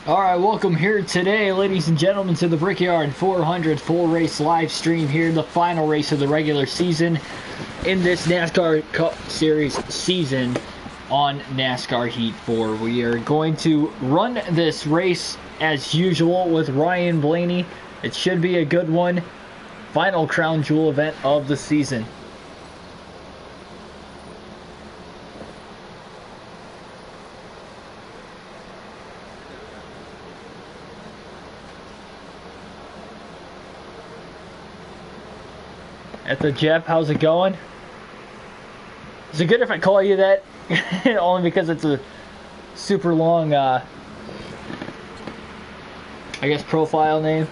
Alright, welcome here today, ladies and gentlemen, to the Brickyard 400 full race live stream here, the final race of the regular season in this NASCAR Cup Series season on NASCAR Heat 4. We are going to run this race as usual with Ryan Blaney. It should be a good one. Final crown jewel event of the season. At the Jeff, how's it going? Is it good if I call you that? Only because it's a super long, I guess, profile name.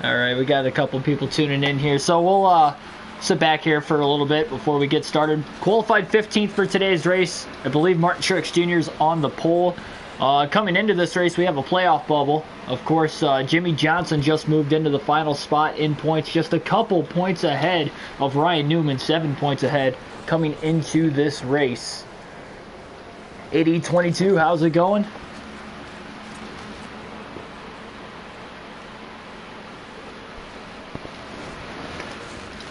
Alright, we got a couple people tuning in here. So we'll sit back here for a little bit before we get started. Qualified 15th for today's race. I believe Martin Truex Jr. is on the pole. Coming into this race, we have a playoff bubble. Of course, Jimmy Johnson just moved into the final spot in points, just a couple points ahead of Ryan Newman, 7 points ahead coming into this race. 80-22, how's it going?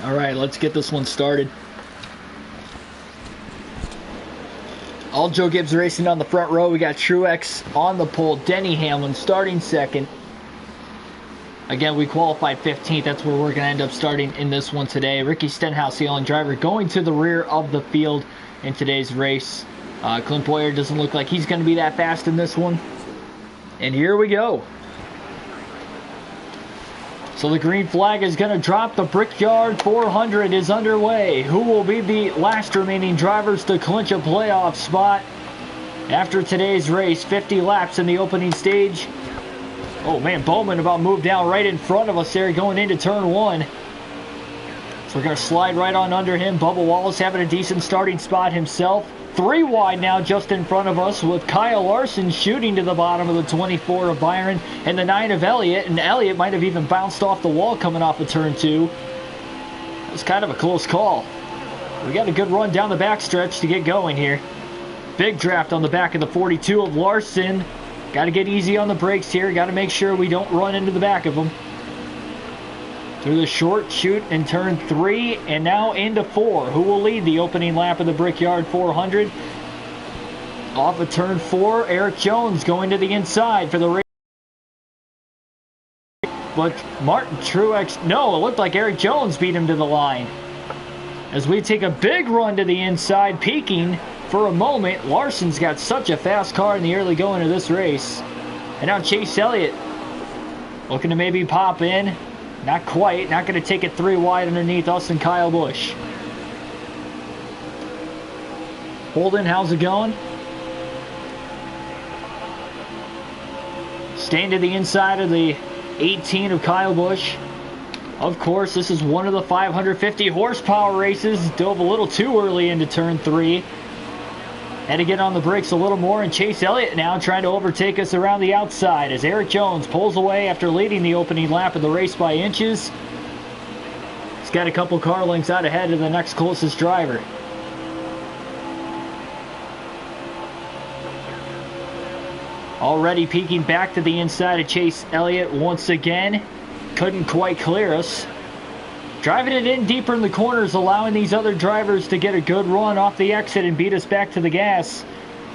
All right, let's get this one started. All Joe Gibbs Racing on the front row. We got Truex on the pole. Denny Hamlin starting second. Again, we qualified 15th. That's where we're going to end up starting in this one today. Ricky Stenhouse, the only driver, going to the rear of the field in today's race. Clint Boyer doesn't look like he's going to be that fast in this one. And here we go. So the green flag is going to drop. The Brickyard 400 is underway. Who will be the last remaining drivers to clinch a playoff spot after today's race? 50 laps in the opening stage. Oh man, Bowman about moved down right in front of us there going into turn one. So we're going to slide right on under him. Bubba Wallace having a decent starting spot himself. 3 wide now just in front of us with Kyle Larson shooting to the bottom of the 24 of Byron and the 9 of Elliott. And Elliott might have even bounced off the wall coming off of turn 2. It was kind of a close call. We got a good run down the backstretch to get going here. Big draft on the back of the 42 of Larson. Got to get easy on the brakes here. Got to make sure we don't run into the back of him. Through the short chute in turn 3 and now into 4. Who will lead the opening lap of the Brickyard 400? Off of turn 4, Eric Jones going to the inside for the race. But Martin Truex, no, it looked like Eric Jones beat him to the line. As we take a big run to the inside, peaking for a moment. Larson's got such a fast car in the early going of this race. And now Chase Elliott looking to maybe pop in. Not quite. Not going to take it 3 wide underneath us and Kyle Busch. Holden, how's it going? Staying to the inside of the 18 of Kyle Busch. Of course, this is one of the 550 horsepower races. Dove a little too early into turn 3. Had to get on the brakes a little more, and Chase Elliott now trying to overtake us around the outside as Eric Jones pulls away after leading the opening lap of the race by inches. He's got a couple car lengths out ahead of the next closest driver. Already peeking back to the inside of Chase Elliott once again. Couldn't quite clear us. Driving it in deeper in the corners, allowing these other drivers to get a good run off the exit and beat us back to the gas.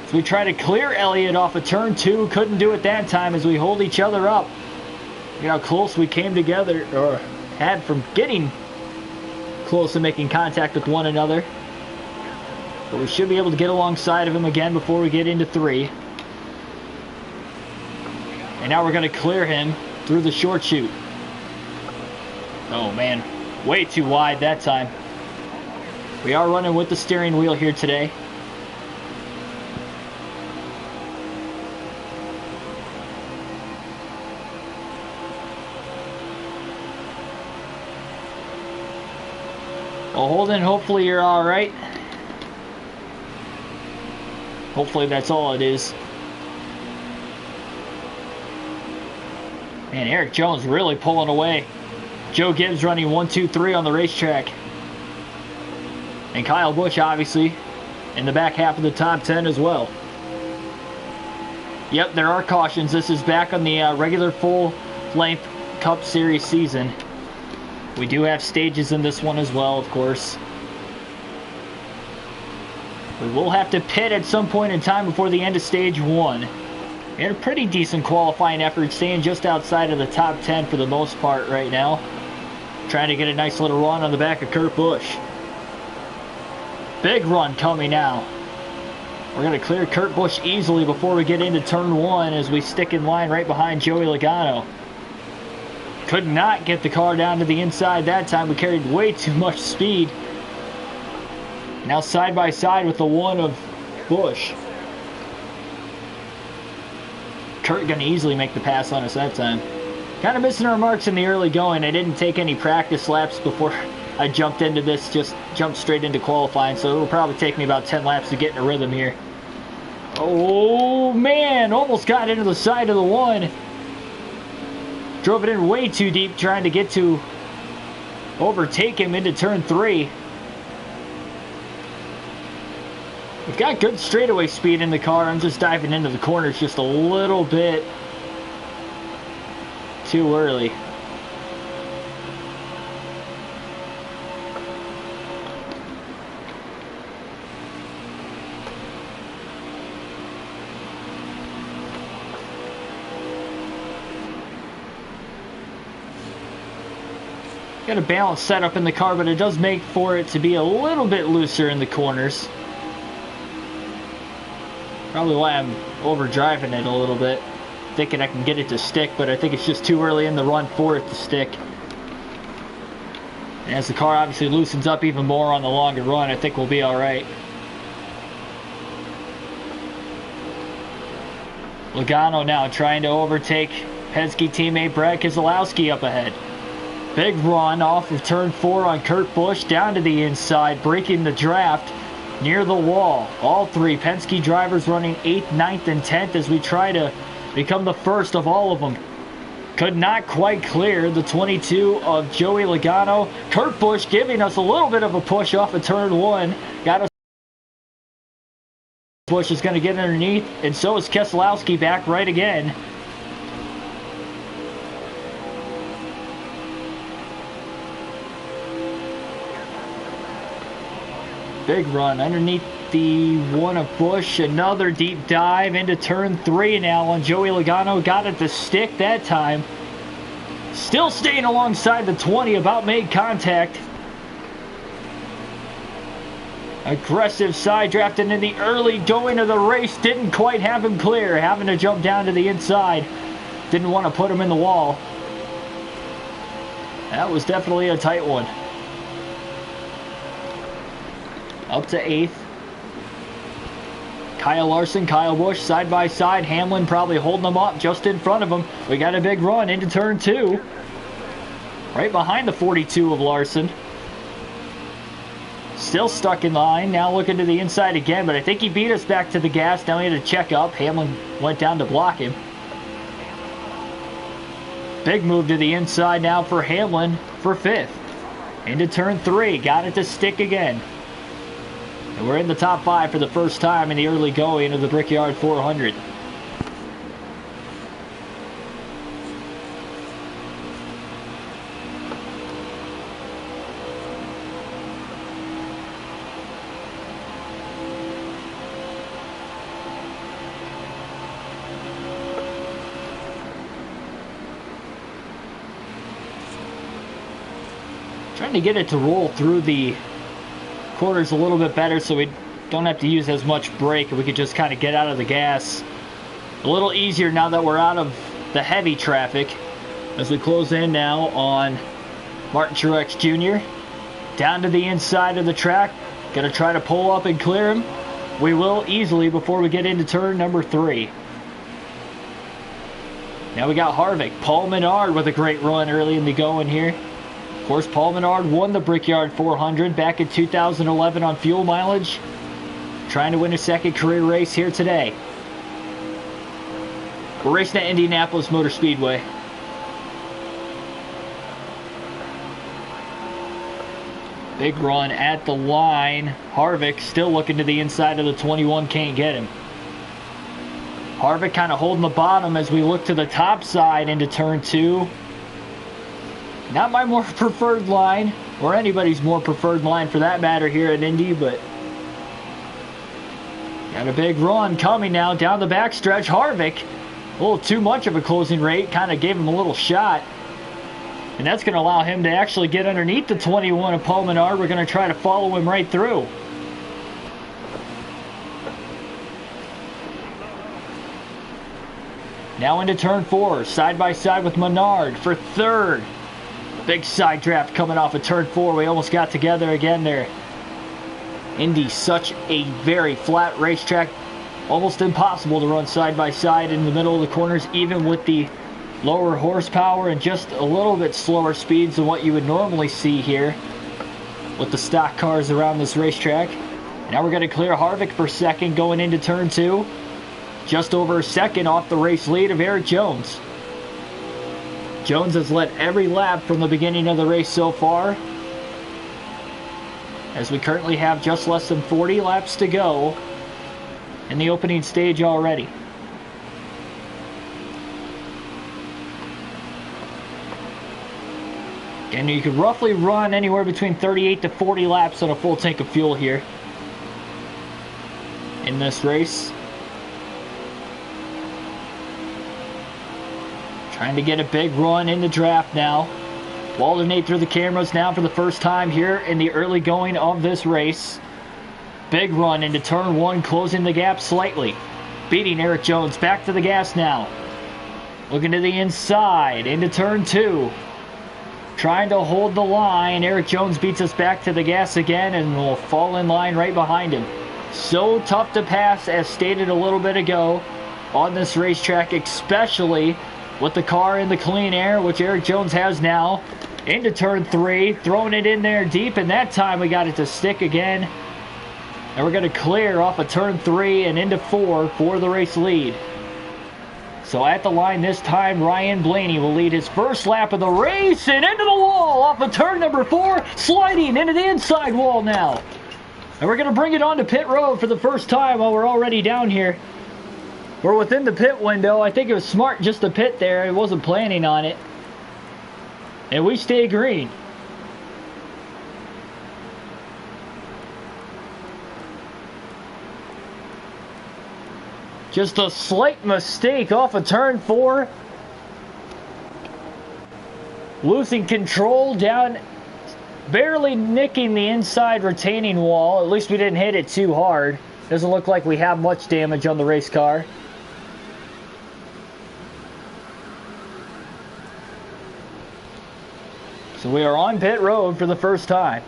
So we try to clear Elliott off of turn 2. Couldn't do it that time as we hold each other up. Look at how close we came together, or had from getting close to making contact with one another. But we should be able to get alongside of him again before we get into 3. And now we're going to clear him through the short chute. Oh man. Way too wide that time. We are running with the steering wheel here today. Well, Holden, hopefully you're all right. Hopefully that's all it is. Man, Eric Jones really pulling away. Joe Gibbs running 1, 2, 3 on the racetrack. And Kyle Busch, obviously, in the back half of the top 10 as well. Yep, there are cautions. This is back on the regular full-length Cup Series season. We do have stages in this one as well, of course. We will have to pit at some point in time before the end of Stage 1. We had a pretty decent qualifying effort, staying just outside of the top 10 for the most part right now. Trying to get a nice little run on the back of Kurt Busch. Big run coming now. We're going to clear Kurt Busch easily before we get into turn 1 as we stick in line right behind Joey Logano. Could not get the car down to the inside that time. We carried way too much speed. Now side by side with the one of Busch. Kurt going to easily make the pass on us that time. Kind of missing our marks in the early going. I didn't take any practice laps before I jumped into this. Just jumped straight into qualifying. So it'll probably take me about 10 laps to get in a rhythm here. Oh man, almost got into the side of the one. Drove it in way too deep trying to get to overtake him into turn 3. We've got good straightaway speed in the car. I'm just diving into the corners just a little bit too early. Got a balanced setup in the car, but it does make for it to be a little bit looser in the corners. Probably why I'm overdriving it a little bit. Thinking I can get it to stick, but I think it's just too early in the run for it to stick. And as the car obviously loosens up even more on the longer run, I think we'll be alright. Logano now trying to overtake Penske teammate Brad Keselowski up ahead. Big run off of turn 4 on Kurt Busch down to the inside, breaking the draft near the wall. All three Penske drivers running 8th, 9th, and 10th as we try to become the first of all of them. Could not quite clear the 22 of Joey Logano. Kurt Busch giving us a little bit of a push off of turn 1. Got us. Busch is going to get underneath, and so is Keselowski back right again. Big run underneath the one of Busch. Another deep dive into turn 3 now on Joey Logano. Got it to stick that time. Still staying alongside the 20. About made contact. Aggressive side drafting in the early going of the race. Didn't quite have him clear. Having to jump down to the inside. Didn't want to put him in the wall. That was definitely a tight one. Up to 8th. Kyle Larson, Kyle Busch, side by side. Hamlin probably holding them up just in front of him. We got a big run into turn 2. Right behind the 42 of Larson. Still stuck in line. Now looking to the inside again, but I think he beat us back to the gas. Now he had to check up. Hamlin went down to block him. Big move to the inside now for Hamlin for 5th. Into turn 3. Got it to stick again. And we're in the top 5 for the first time in the early going of the Brickyard 400. Trying to get it to roll through the corners a little bit better so we don't have to use as much brake. We could just kind of get out of the gas a little easier now that we're out of the heavy traffic as we close in now on Martin Truex Jr. Down to the inside of the track. Gonna try to pull up and clear him. We will easily before we get into turn number 3. Now we got Harvick. Paul Menard with a great run early in the going here. Of course, Paul Menard won the Brickyard 400 back in 2011 on fuel mileage. Trying to win a second career race here today. We're racing at Indianapolis Motor Speedway. Big run at the line. Harvick still looking to the inside of the 21. Can't get him. Harvick kind of holding the bottom as we look to the top side into turn 2. Not my more preferred line, or anybody's more preferred line for that matter here at Indy, but got a big run coming now down the backstretch. Harvick, a little too much of a closing rate, kind of gave him a little shot. And that's going to allow him to actually get underneath the 21 of Paul Menard. We're going to try to follow him right through. Now into turn 4, side by side with Menard for third. Big side draft coming off of turn 4. We almost got together again there. Indy's such a very flat racetrack. Almost impossible to run side by side in the middle of the corners, even with the lower horsepower and just a little bit slower speeds than what you would normally see here with the stock cars around this racetrack. Now we're going to clear Harvick for second going into turn 2. Just over a second off the race lead of Eric Jones. Jones has led every lap from the beginning of the race so far, as we currently have just less than 40 laps to go in the opening stage already. And you could roughly run anywhere between 38 to 40 laps on a full tank of fuel here in this race. Trying to get a big run in the draft now. We'll alternate through the cameras now for the first time here in the early going of this race. Big run into turn 1, closing the gap slightly. Beating Eric Jones. Back to the gas now. Looking to the inside into turn 2. Trying to hold the line. Eric Jones beats us back to the gas again and will fall in line right behind him. So tough to pass, as stated a little bit ago, on this racetrack, especially with the car in the clean air, which Eric Jones has now. Into turn 3, throwing it in there deep, and that time we got it to stick again. And we're going to clear off of turn 3 and into 4 for the race lead. So at the line this time, Ryan Blaney will lead his first lap of the race, and into the wall off of turn number 4, sliding into the inside wall now. And we're going to bring it on to pit road for the first time while we're already down here. We're within the pit window. I think it was smart just to pit there. I wasn't planning on it. And we stay green. Just a slight mistake off of turn 4. Losing control down, barely nicking the inside retaining wall. At least we didn't hit it too hard. Doesn't look like we have much damage on the race car. So we are on pit road for the first time.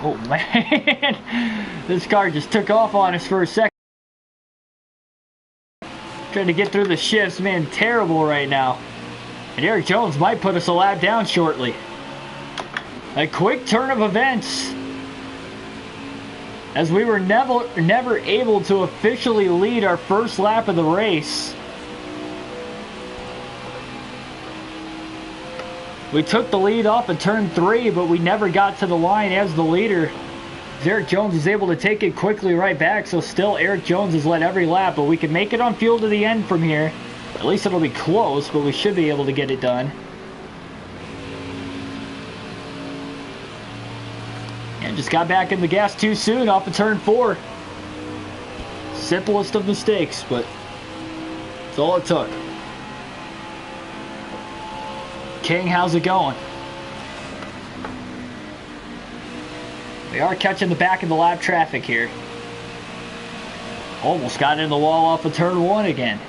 Oh man, this car just took off on us for a second. Trying to get through the shifts, man, terrible right now. And Eric Jones might put us a lap down shortly. A quick turn of events, as we were never able to officially lead our first lap of the race. We took the lead off of turn 3, but we never got to the line as the leader. Eric Jones is able to take it quickly right back, so still Eric Jones has led every lap, but we can make it on fuel to the end from here. At least it'll be close, but we should be able to get it done. And just got back in the gas too soon off of turn 4. Simplest of mistakes, but it's all it took. King, how's it going? We are catching the back of the lap traffic here. Almost got in the wall off of turn 1 again.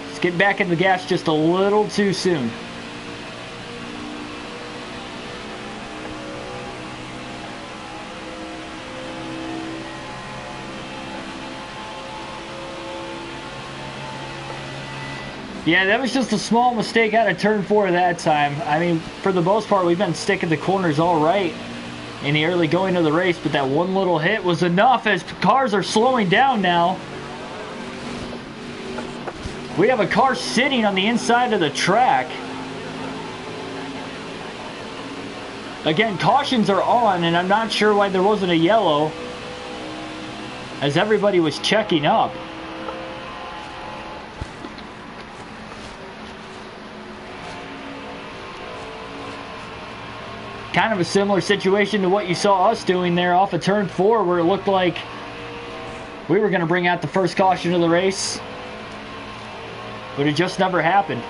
Let's get back in the gas just a little too soon. Yeah, that was just a small mistake out of turn 4 that time. I mean, for the most part, we've been sticking the corners all right in the early going of the race, but that one little hit was enough as cars are slowing down now. We have a car sitting on the inside of the track. Again, cautions are on, and I'm not sure why there wasn't a yellow, as everybody was checking up. Kind of a similar situation to what you saw us doing there off of turn 4, where it looked like we were going to bring out the first caution of the race, but it just never happened.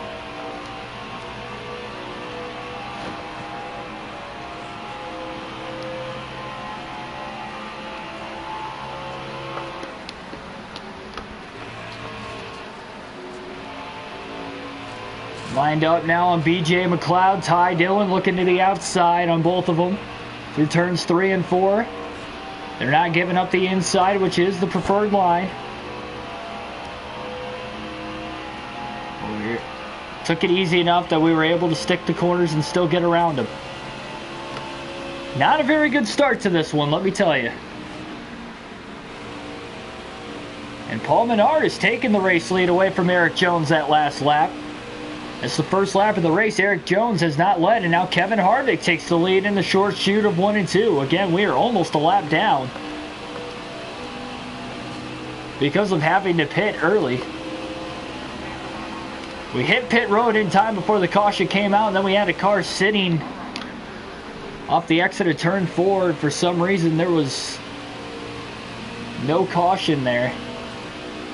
Lined up now on BJ McLeod, Ty Dillon looking to the outside on both of them through turns 3 and 4. They're not giving up the inside, which is the preferred line. We took it easy enough that we were able to stick the corners and still get around them. Not a very good start to this one, let me tell you. And Paul Menard is taking the race lead away from Eric Jones that last lap. It's the first lap of the race. Eric Jones has not led, and now Kevin Harvick takes the lead in the short chute of 1 and 2. Again, we are almost a lap down because of having to pit early. We hit pit road in time before the caution came out, and then we had a car sitting off the exit of turn 4. For some reason, there was no caution there.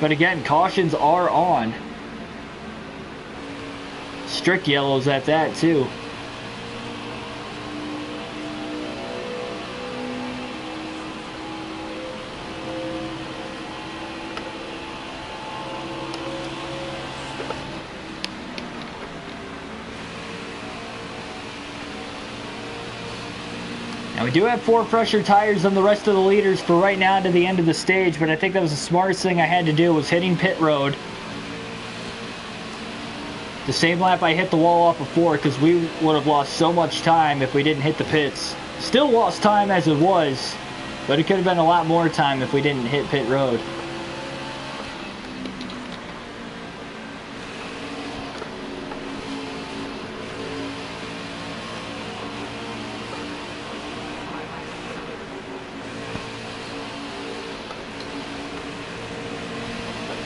But again, cautions are on. Strict yellows at that too. Now we do have 4 fresher tires than the rest of the leaders for right now to the end of the stage, but I think that was the smartest thing I had to do, was hitting pit road. The same lap I hit the wall off before, because we would have lost so much time if we didn't hit the pits. Still lost time as it was, but it could have been a lot more time if we didn't hit pit road.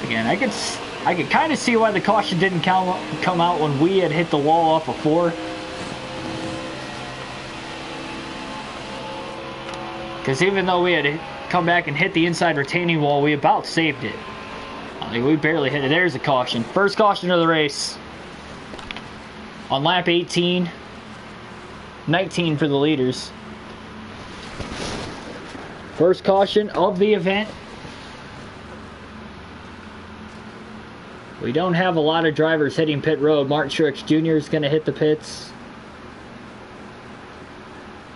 Again, I could kind of see why the caution didn't come out when we had hit the wall off before. Because even though we had come back and hit the inside retaining wall, we about saved it. Like, we barely hit it. There's a caution. First caution of the race. On lap 18. 19 for the leaders. First caution of the event. We don't have a lot of drivers hitting pit road. Martin Truex Jr. is going to hit the pits.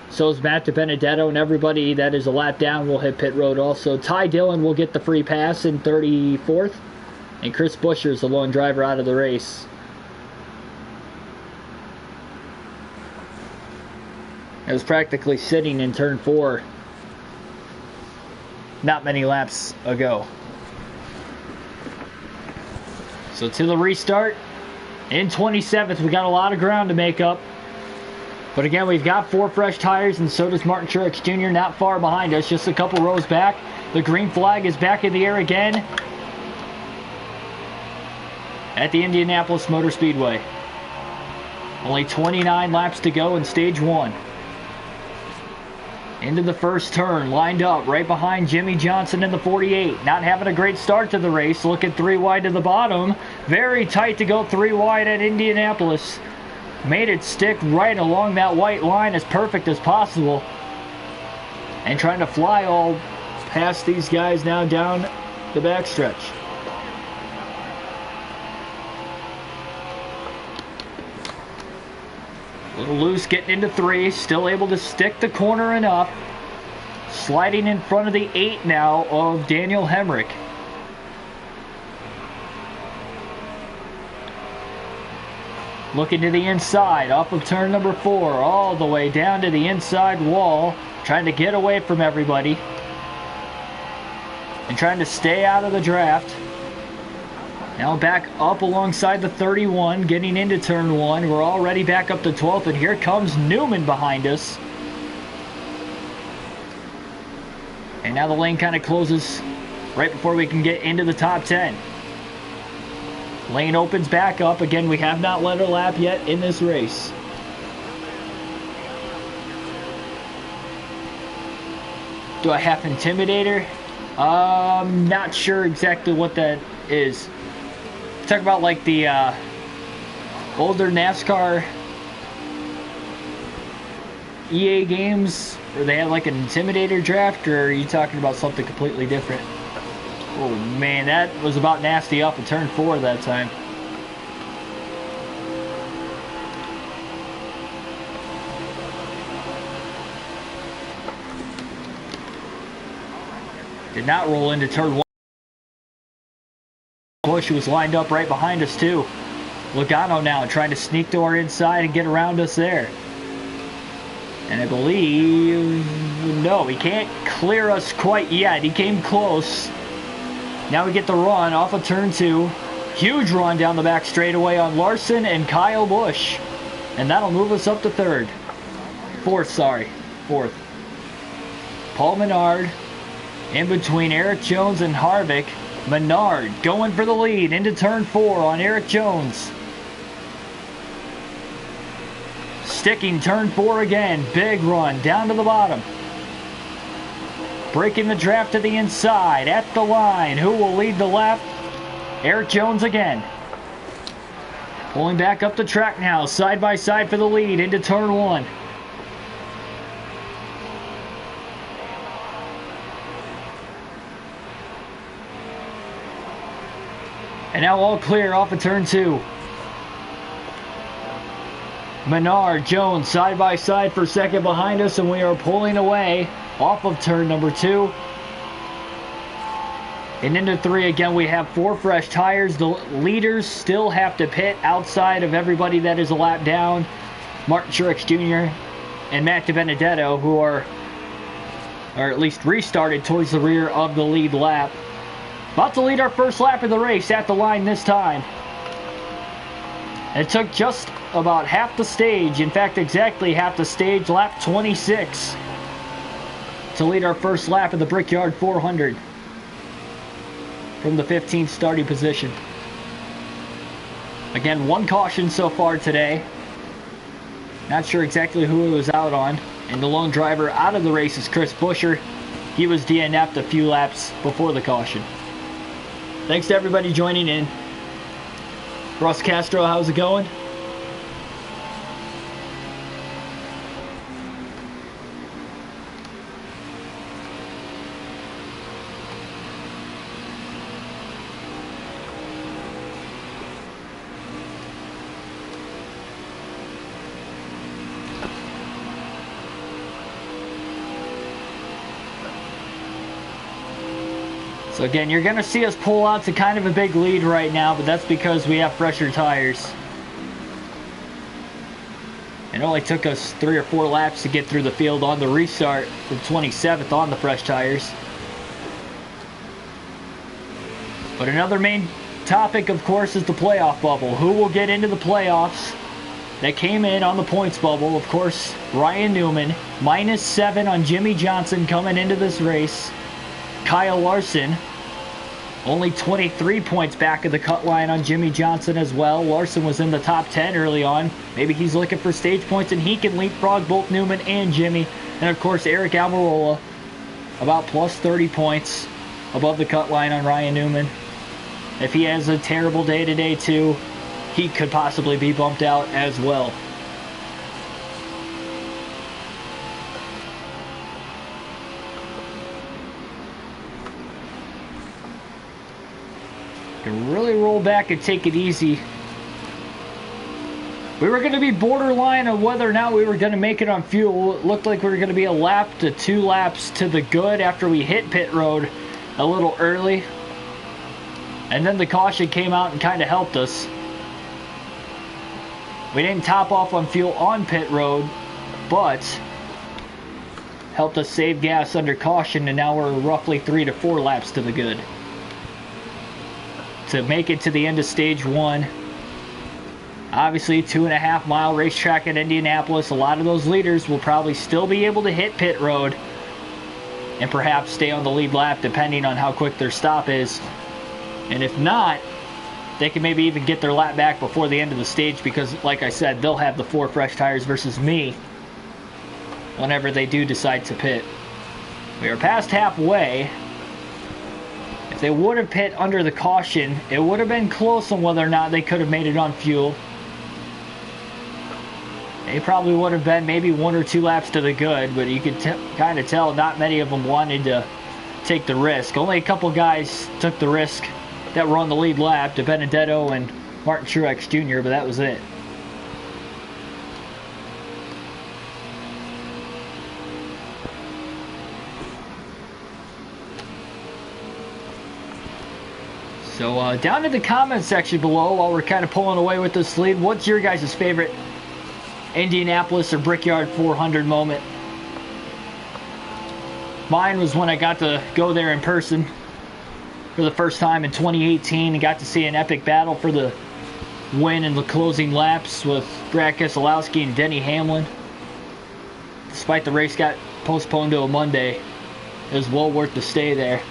So is Matt DiBenedetto, and everybody that is a lap down will hit pit road also. Ty Dillon will get the free pass in 34th. And Chris Buescher is the lone driver out of the race. It was practically sitting in turn 4 not many laps ago. So to the restart in 27th. We got a lot of ground to make up. But again, we've got 4 fresh tires, and so does Martin Truex Jr. not far behind us, just a couple rows back. The green flag is back in the air again at the Indianapolis Motor Speedway. Only 29 laps to go in stage 1. Into the first turn, lined up right behind Jimmy Johnson in the 48. Not having a great start to the race, looking 3 wide to the bottom. Very tight to go 3 wide at Indianapolis. Made it stick right along that white line as perfect as possible. And trying to fly all past these guys now down the backstretch. A little loose getting into 3, still able to stick the corner enough. Sliding in front of the 8 now of Daniel Hemrick. Looking to the inside, off of turn number 4, all the way down to the inside wall. Trying to get away from everybody. And trying to stay out of the draft. Now back up alongside the 31, getting into turn 1. We're already back up to 12th, and here comes Newman behind us. And now the lane kind of closes right before we can get into the top 10. Lane opens back up. Again, we have not led a lap yet in this race. Do I have Intimidator? Not sure exactly what that is. Talk about like the older NASCAR EA games where they had like an Intimidator draft, or are you talking about something completely different? Oh man, that was about nasty up in turn 4 that time. Did not roll into turn 1. Bush was lined up right behind us too. Logano now trying to sneak to our inside and get around us there. And I believe, no, he can't clear us quite yet. He came close. Now we get the run off of turn 2. Huge run down the back straightaway on Larson and Kyle Busch. And that'll move us up to fourth. Paul Menard in between Eric Jones and Harvick. Menard going for the lead into turn 4 on Eric Jones. Sticking turn 4 again. Big run down to the bottom. Breaking the draft to the inside at the line. Who will lead the lap? Eric Jones again. Pulling back up the track now. Side by side for the lead into turn 1. And now all clear off of turn 2. Menard, Jones, side by side for second behind us, and we are pulling away off of turn number 2. And into 3 again, we have 4 fresh tires. The leaders still have to pit outside of everybody that is a lap down. Martin Truex Jr. and Matt DiBenedetto, who are at least restarted towards the rear of the lead lap. About to lead our first lap of the race at the line this time. It took just about half the stage, in fact exactly half the stage, lap 26, to lead our first lap of the Brickyard 400 from the 15th starting position. Again, 1 caution so far today. Not sure exactly who it was out on. And the lone driver out of the race is Chris Buescher. He was DNF'd a few laps before the caution. Thanks to everybody joining in. Russ Castro, how's it going? So again, you're going to see us pull out to kind of a big lead right now, but that's because we have fresher tires. It only took us 3 or 4 laps to get through the field on the restart from 27th on the fresh tires. But another main topic, of course, is the playoff bubble. Who will get into the playoffs that came in on the points bubble? Of course, Ryan Newman, -7 on Jimmy Johnson coming into this race. Kyle Larson, only 23 points back of the cut line on Jimmy Johnson as well. Larson was in the top 10 early on. Maybe he's looking for stage points and he can leapfrog both Newman and Jimmy. And of course, Eric Almirola, about plus 30 points above the cut line on Ryan Newman. If he has a terrible day today too, he could possibly be bumped out as well. Can really roll back and take it easy. We were going to be borderline on whether or not we were going to make it on fuel. It looked like we were going to be a lap to 2 laps to the good after we hit pit road a little early. And then the caution came out and kind of helped us. We didn't top off on fuel on pit road, but helped us save gas under caution, and now we're roughly 3 to 4 laps to the good to make it to the end of stage 1. Obviously, 2.5 mile racetrack at Indianapolis. A lot of those leaders will probably still be able to hit pit road and perhaps stay on the lead lap depending on how quick their stop is. And if not, they can maybe even get their lap back before the end of the stage because, like I said, they'll have the 4 fresh tires versus me whenever they do decide to pit. We are past halfway. If they would have pit under the caution, it would have been close on whether or not they could have made it on fuel. They probably would have been maybe 1 or 2 laps to the good, but you could kind of tell not many of them wanted to take the risk. Only a couple guys took the risk that were on the lead lap, De Benedetto and Martin Truex Jr., but that was it. So down in the comment section below, while we're kind of pulling away with this lead, what's your guys' favorite Indianapolis or Brickyard 400 moment? Mine was when I got to go there in person for the first time in 2018 and got to see an epic battle for the win in the closing laps with Brad Keselowski and Denny Hamlin. Despite the race got postponed to a Monday, it was well worth the stay there.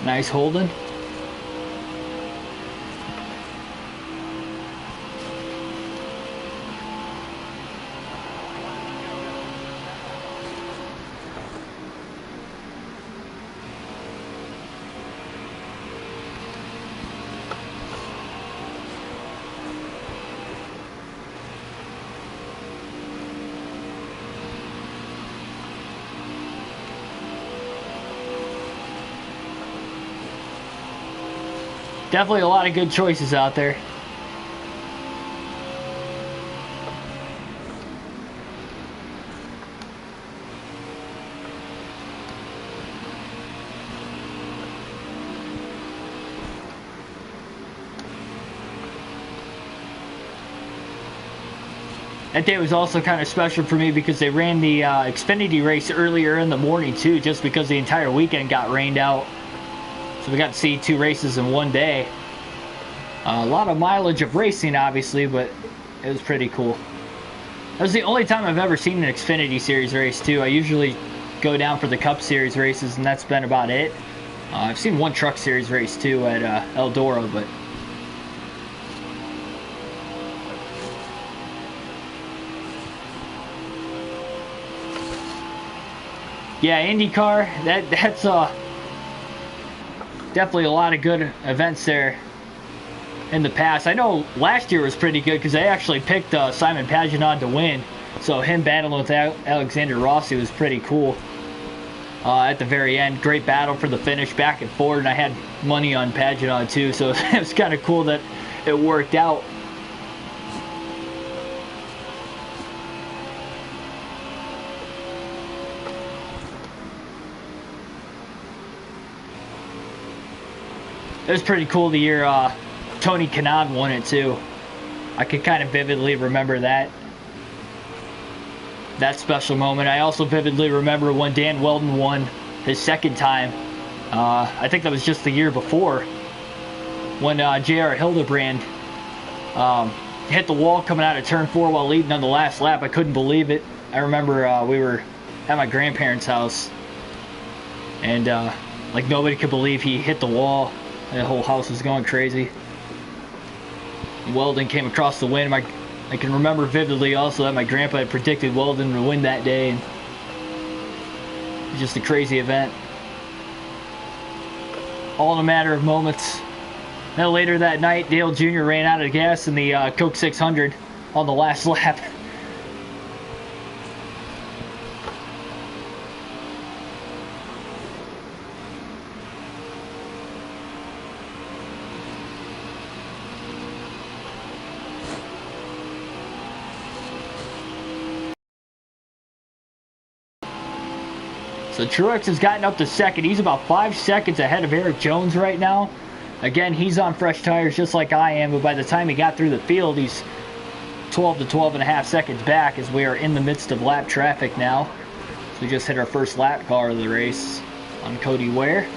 Nice holding. Definitely a lot of good choices out there. That day was also kind of special for me because they ran the Xfinity race earlier in the morning too, just because the entire weekend got rained out. So we got to see 2 races in one day. A lot of mileage of racing, obviously, but it was pretty cool. That was the only time I've ever seen an Xfinity Series race, too. I usually go down for the Cup Series races, and that's been about it. I've seen 1 Truck Series race, too, at Eldora, but... yeah, IndyCar, that's definitely a lot of good events there in the past. I know last year was pretty good because they actually picked Simon Pagenaud to win. So him battling with Alexander Rossi was pretty cool. At the very end, great battle for the finish, back and forth, and I had money on Pagenaud too, so it was kind of cool that it worked out. It was pretty cool the year Tony Kanaan won it too. I could kind of vividly remember that special moment. I also vividly remember when Dan Weldon won his second time. I think that was just the year before when J.R. Hildebrand hit the wall coming out of turn 4 while leading on the last lap. I couldn't believe it. I remember we were at my grandparents' house and like nobody could believe he hit the wall. The whole house was going crazy. Weldon came across the win. I can remember vividly also that my grandpa had predicted Weldon to win that day. And it was just a crazy event. All in a matter of moments. Then later that night, Dale Jr. ran out of gas in the Coke 600 on the last lap. So Truex has gotten up to second. He's about 5 seconds ahead of Eric Jones right now. Again, he's on fresh tires just like I am, but by the time he got through the field, he's 12 to 12 and a half seconds back as we are in the midst of lap traffic now. So we just hit our first lap car of the race on Cody Ware.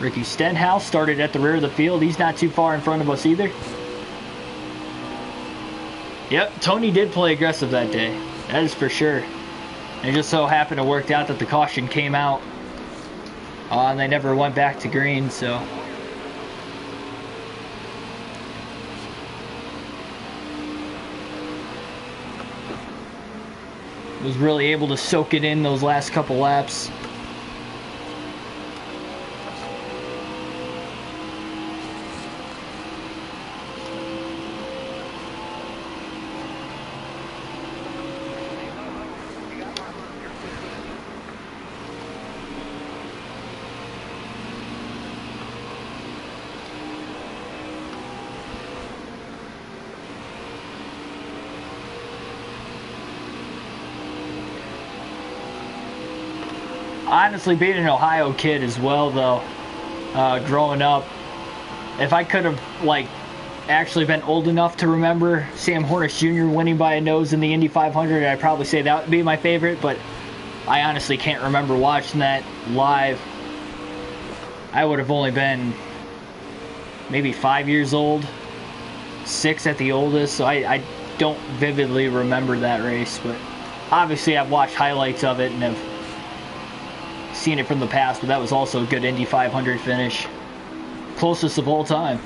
Ricky Stenhouse started at the rear of the field. He's not too far in front of us either. Yep, Tony did play aggressive that day. That is for sure. And it just so happened it worked out that the caution came out. And they never went back to green, so... was really able to soak it in those last couple laps. Honestly, being an Ohio kid as well, though, growing up, if I could have, like, actually been old enough to remember Sam Hornish Jr. winning by a nose in the Indy 500, I'd probably say that would be my favorite, but I honestly can't remember watching that live. I would have only been maybe 5 years old, 6 at the oldest, so I don't vividly remember that race, but obviously I've watched highlights of it and have seen it from the past, but that was also a good Indy 500 finish. Closest of all time.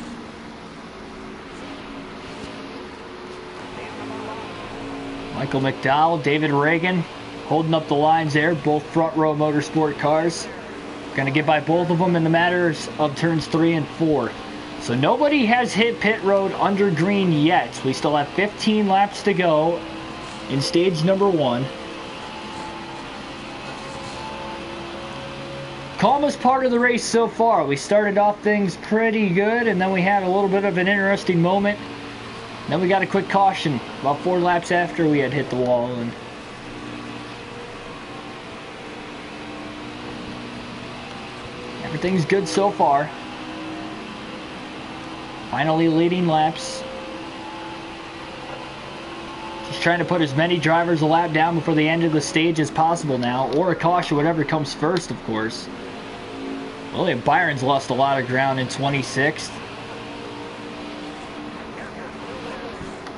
Michael McDowell, David Reagan holding up the lines there, both front row motorsport cars. Gonna get by both of them in the matters of turns 3 and 4. So nobody has hit pit road under green yet. We still have 15 laps to go in stage number 1. Calmest part of the race so far. We started off things pretty good, and then we had a little bit of an interesting moment. Then we got a quick caution about 4 laps after we had hit the wall, and everything's good so far. Finally leading laps. Just trying to put as many drivers a lap down before the end of the stage as possible now, or a caution, whatever comes first, of course. William Byron's lost a lot of ground in 26th.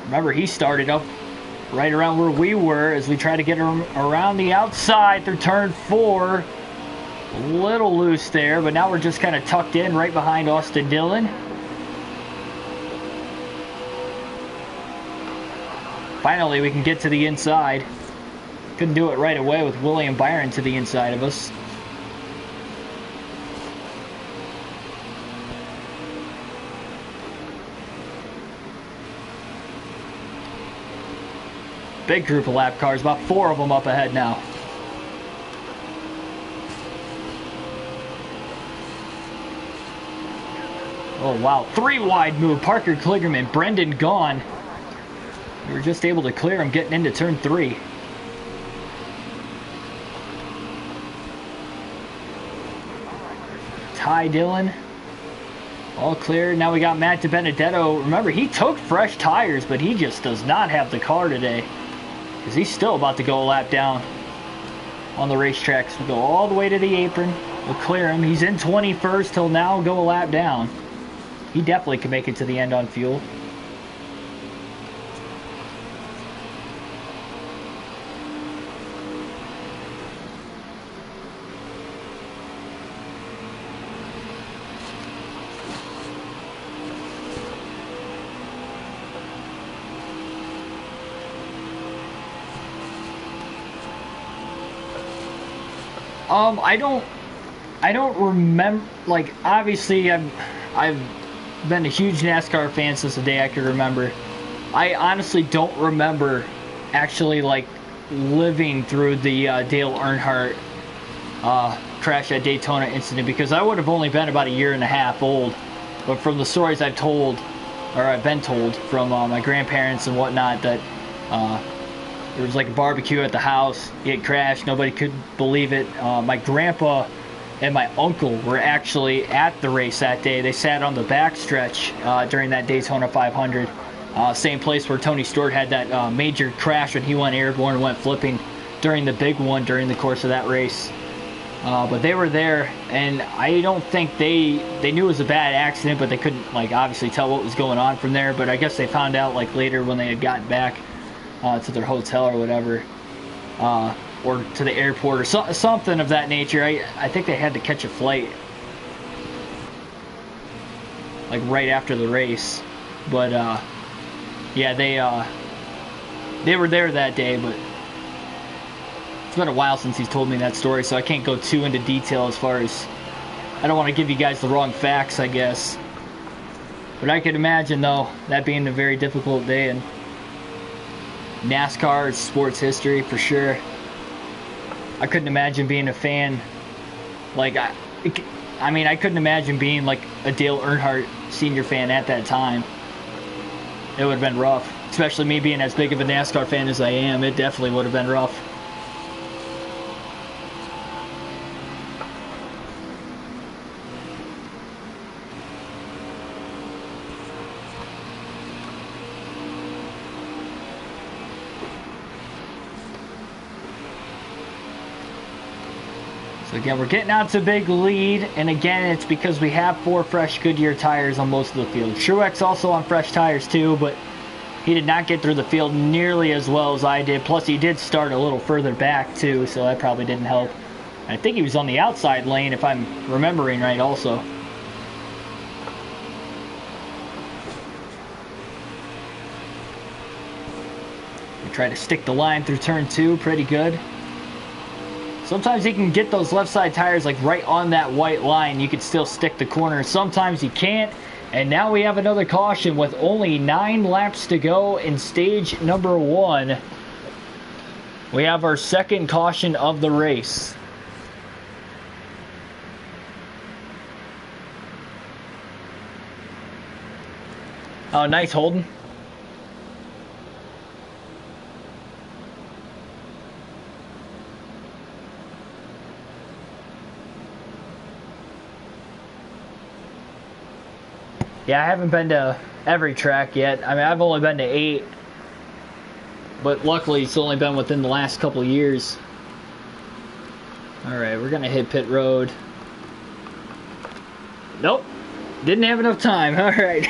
Remember, he started up right around where we were as we try to get him around the outside through turn 4. A little loose there, but now we're just kind of tucked in right behind Austin Dillon. Finally, we can get to the inside. Couldn't do it right away with William Byron to the inside of us. Big group of lap cars, about 4 of them up ahead now. Oh wow, 3 wide move. Parker Kligerman, Brendan gone. We were just able to clear him getting into turn 3. Ty Dillon, all clear. Now we got Matt DiBenedetto. Remember, he took fresh tires, but he just does not have the car today, because he's still about to go a lap down on the racetrack. So we'll go all the way to the apron. We'll clear him. He's in 21st. He'll now go a lap down. He definitely can make it to the end on fuel. I don't remember, like, obviously I've been a huge NASCAR fan since the day I could remember. I honestly don't remember actually, like, living through the Dale Earnhardt crash at Daytona incident, because I would have only been about a year and a half old. But from the stories I've told, or I've been told from my grandparents and whatnot, that there was like a barbecue at the house. It crashed. Nobody could believe it. My grandpa and my uncle were actually at the race that day. They sat on the backstretch during that Daytona 500. Same place where Tony Stewart had that major crash when he went airborne and went flipping during the big one during the course of that race. But they were there, and I don't think they knew it was a bad accident, but they couldn't, like, obviously tell what was going on from there. But I guess they found out, like, later when they had gotten back to their hotel or whatever, or to the airport or something of that nature. I think they had to catch a flight, like, right after the race. But yeah, they were there that day, but it's been a while since he's told me that story, so I can't go too into detail as far as, I don't want to give you guys the wrong facts, I guess. But I could imagine, though, that being a very difficult day in NASCAR sports history for sure. I couldn't imagine being a fan, like, I mean, I couldn't imagine being like a Dale Earnhardt Sr. fan at that time. It would have been rough, especially me being as big of a NASCAR fan as I am. It definitely would have been rough. So again, we're getting out to a big lead, and again, it's because we have 4 fresh Goodyear tires on most of the field. Truex also on fresh tires too, but he did not get through the field nearly as well as I did. Plus, he did start a little further back too, so that probably didn't help. I think he was on the outside lane, if I'm remembering right also. We try to stick the line through turn 2 pretty good. Sometimes he can get those left side tires like right on that white line. You could still stick the corner. Sometimes he can't. And now we have another caution with only 9 laps to go in stage number 1. We have our second caution of the race. Oh, nice holding. Yeah, I haven't been to every track yet. I mean, I've only been to 8. But luckily, it's only been within the last couple years. Alright, we're going to hit pit road. Nope. Didn't have enough time. Alright.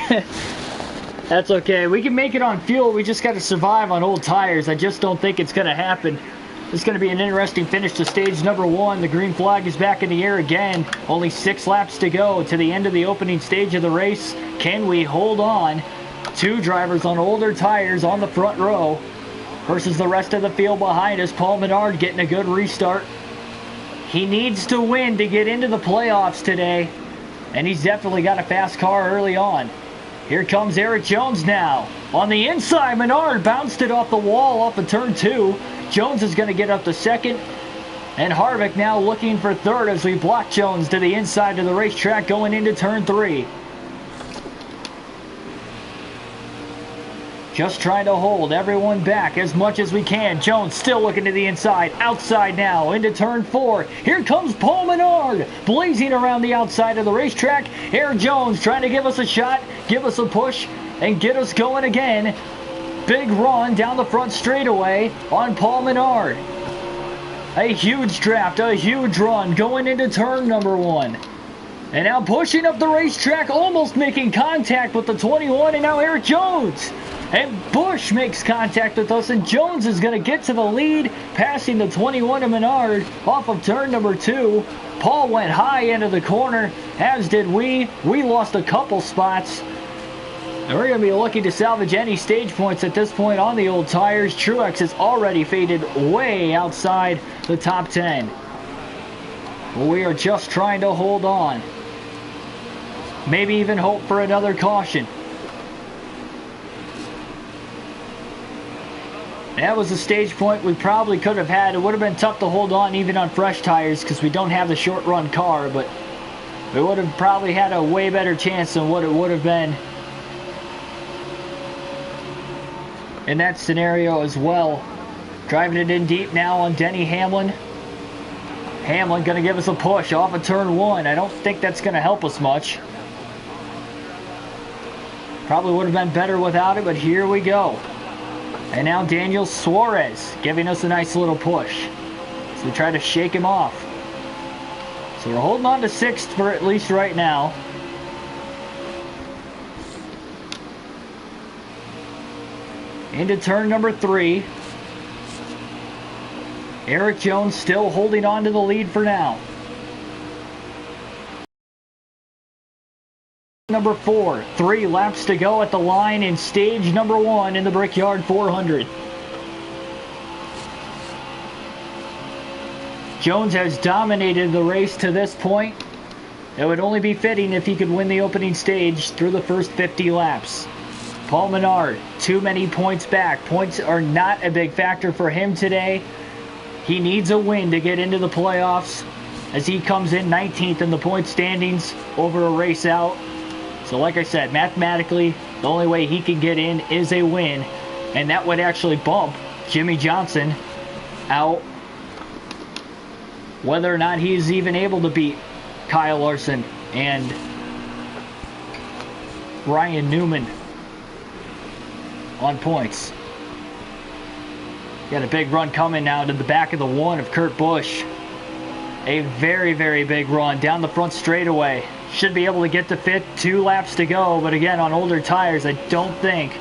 That's okay. We can make it on fuel. We just got to survive on old tires. I just don't think it's going to happen. It's going to be an interesting finish to stage number 1. The green flag is back in the air again. Only 6 laps to go to the end of the opening stage of the race. Can we hold on? 2 drivers on older tires on the front row versus the rest of the field behind us. Paul Menard getting a good restart. He needs to win to get into the playoffs today, and he's definitely got a fast car early on. Here comes Eric Jones now. On the inside, Menard bounced it off the wall off of turn 2. Jones is going to get up to second. And Harvick now looking for third as we block Jones to the inside of the racetrack going into turn 3. Just trying to hold everyone back as much as we can. Jones still looking to the inside. Outside now into turn 4. Here comes Paul Menard blazing around the outside of the racetrack. Eric Jones trying to give us a shot, give us a push, and get us going again. Big run down the front straightaway on Paul Menard. A huge draft, a huge run going into turn number 1. And now pushing up the racetrack, almost making contact with the 21, and now Eric Jones. And Busch makes contact with us, and Jones is going to get to the lead, passing the 21 to Menard off of turn number 2. Paul went high into the corner, as did we. We lost a couple spots. And we're going to be looking to salvage any stage points at this point on the old tires. Truex has already faded way outside the top 10. We are just trying to hold on. Maybe even hope for another caution. That was a stage point we probably could have had. It would have been tough to hold on even on fresh tires because we don't have the short run car, but we would have probably had a way better chance than what it would have been in that scenario as well. Driving it in deep now on Denny Hamlin. Hamlin going to give us a push off of turn 1. I don't think that's going to help us much. Probably would have been better without it, but here we go. And now Daniel Suarez giving us a nice little push. So we try to shake him off. So we're holding on to 6th for at least right now. Into turn number 3. Eric Jones still holding on to the lead for now. Number 4, 3 laps to go at the line in stage number 1 in the Brickyard 400. Jones has dominated the race to this point. It would only be fitting if he could win the opening stage through the first 50 laps. Paul Menard, too many points back. Points are not a big factor for him today. He needs a win to get into the playoffs as he comes in 19th in the point standings over a race out. So like I said, mathematically, the only way he can get in is a win. And that would actually bump Jimmy Johnson out. Whether or not he's even able to beat Kyle Larson and Ryan Newman on points. Got a big run coming now to the back of the 1 of Kurt Busch. A very, very big run down the front straightaway. Should be able to get to 5th, 2 laps to go, but again, on older tires, I don't think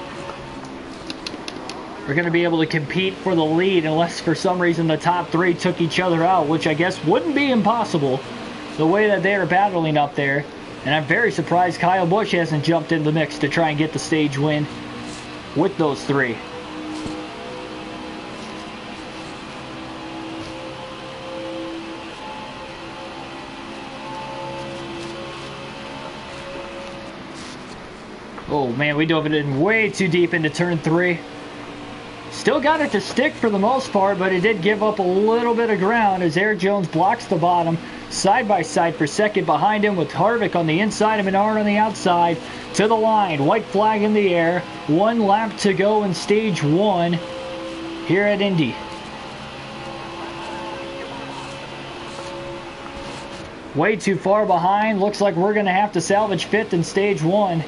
we're going to be able to compete for the lead unless for some reason the top 3 took each other out, which I guess wouldn't be impossible the way that they are battling up there. And I'm very surprised Kyle Busch hasn't jumped in the mix to try and get the stage win with those 3. Oh man, we dove it in way too deep into turn 3. Still got it to stick for the most part, but it did give up a little bit of ground as Eric Jones blocks the bottom. Side by side for second behind him with Harvick on the inside and Menard on the outside. To the line, white flag in the air. 1 lap to go in stage 1 here at Indy. Way too far behind. Looks like we're going to have to salvage 5th in stage 1.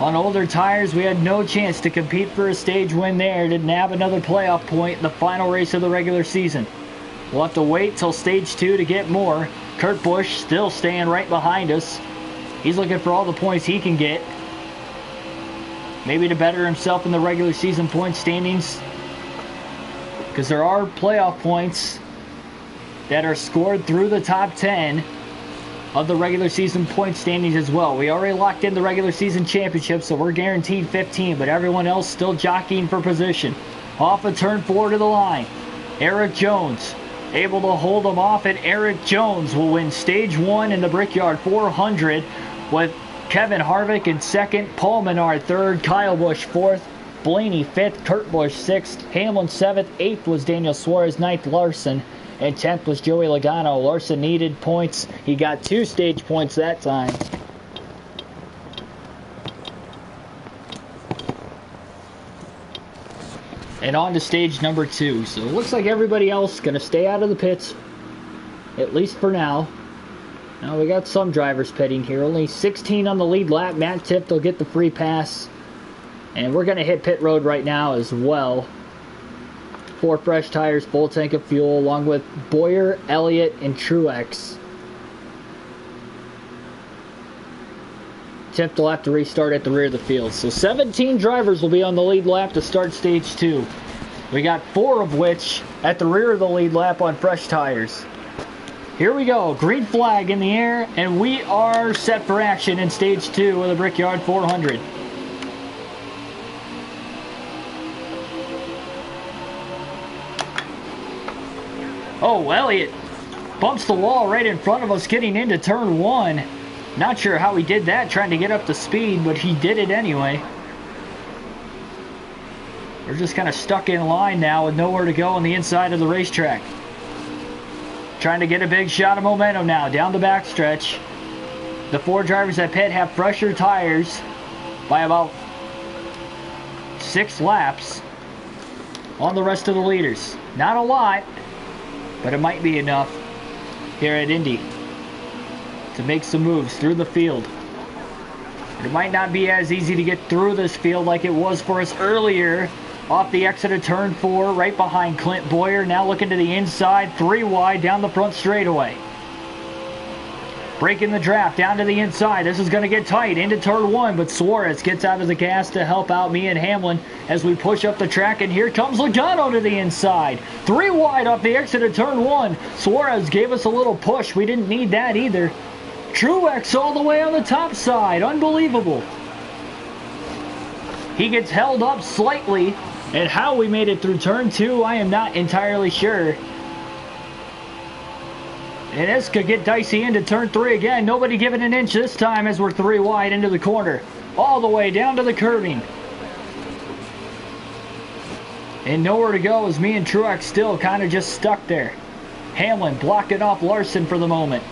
On older tires, we had no chance to compete for a stage win there. Didn't have another playoff point in the final race of the regular season. We'll have to wait till stage 2 to get more. Kurt Busch still staying right behind us. He's looking for all the points he can get. Maybe to better himself in the regular season point standings. Because there are playoff points that are scored through the top 10 of the regular season point standings as well. We already locked in the regular season championship, so we're guaranteed 15, but everyone else still jockeying for position. Off of turn 4 to the line. Eric Jones able to hold him off, and Eric Jones will win stage 1 in the Brickyard 400 with Kevin Harvick in 2nd, Paul Menard 3rd, Kyle Busch 4th, Blaney 5th, Kurt Busch 6th, Hamlin 7th, 8th was Daniel Suarez, 9th Larson, and 10th was Joey Logano. Larson needed points. He got 2 stage points that time. And on to stage number 2. So it looks like everybody else is going to stay out of the pits, at least for now. Now we got some drivers pitting here. Only 16 on the lead lap. Matt Tift will get the free pass. And we're going to hit pit road right now as well. 4 fresh tires, full tank of fuel, along with Boyer, Elliott, and Truex. Tift will have to restart at the rear of the field. So 17 drivers will be on the lead lap to start stage 2. We got 4 of which at the rear of the lead lap on fresh tires. Here we go, green flag in the air, and we are set for action in stage 2 of the Brickyard 400. Oh, Elliott bumps the wall right in front of us getting into turn 1. Not sure how he did that, trying to get up to speed, but he did it anyway. We're just kind of stuck in line now with nowhere to go on the inside of the racetrack. Trying to get a big shot of momentum now down the backstretch. The 4 drivers at pit have fresher tires by about 6 laps on the rest of the leaders. Not a lot, but it might be enough here at Indy to make some moves through the field. It might not be as easy to get through this field like it was for us earlier. Off the exit of turn 4, right behind Clint Boyer. Now looking to the inside, 3 wide down the front straightaway. Breaking the draft down to the inside. This is going to get tight into turn 1, but Suarez gets out of the gas to help out me and Hamlin as we push up the track, and here comes Logano to the inside. 3 wide off the exit of turn 1. Suarez gave us a little push. We didn't need that either. Truex all the way on the top side. Unbelievable. He gets held up slightly, and how we made it through turn 2, I am not entirely sure. And this could get dicey into turn 3 again. Nobody giving an inch this time as we're 3 wide into the corner. All the way down to the curbing. And nowhere to go as me and Truex still kind of just stuck there. Hamlin blocking off Larson for the moment.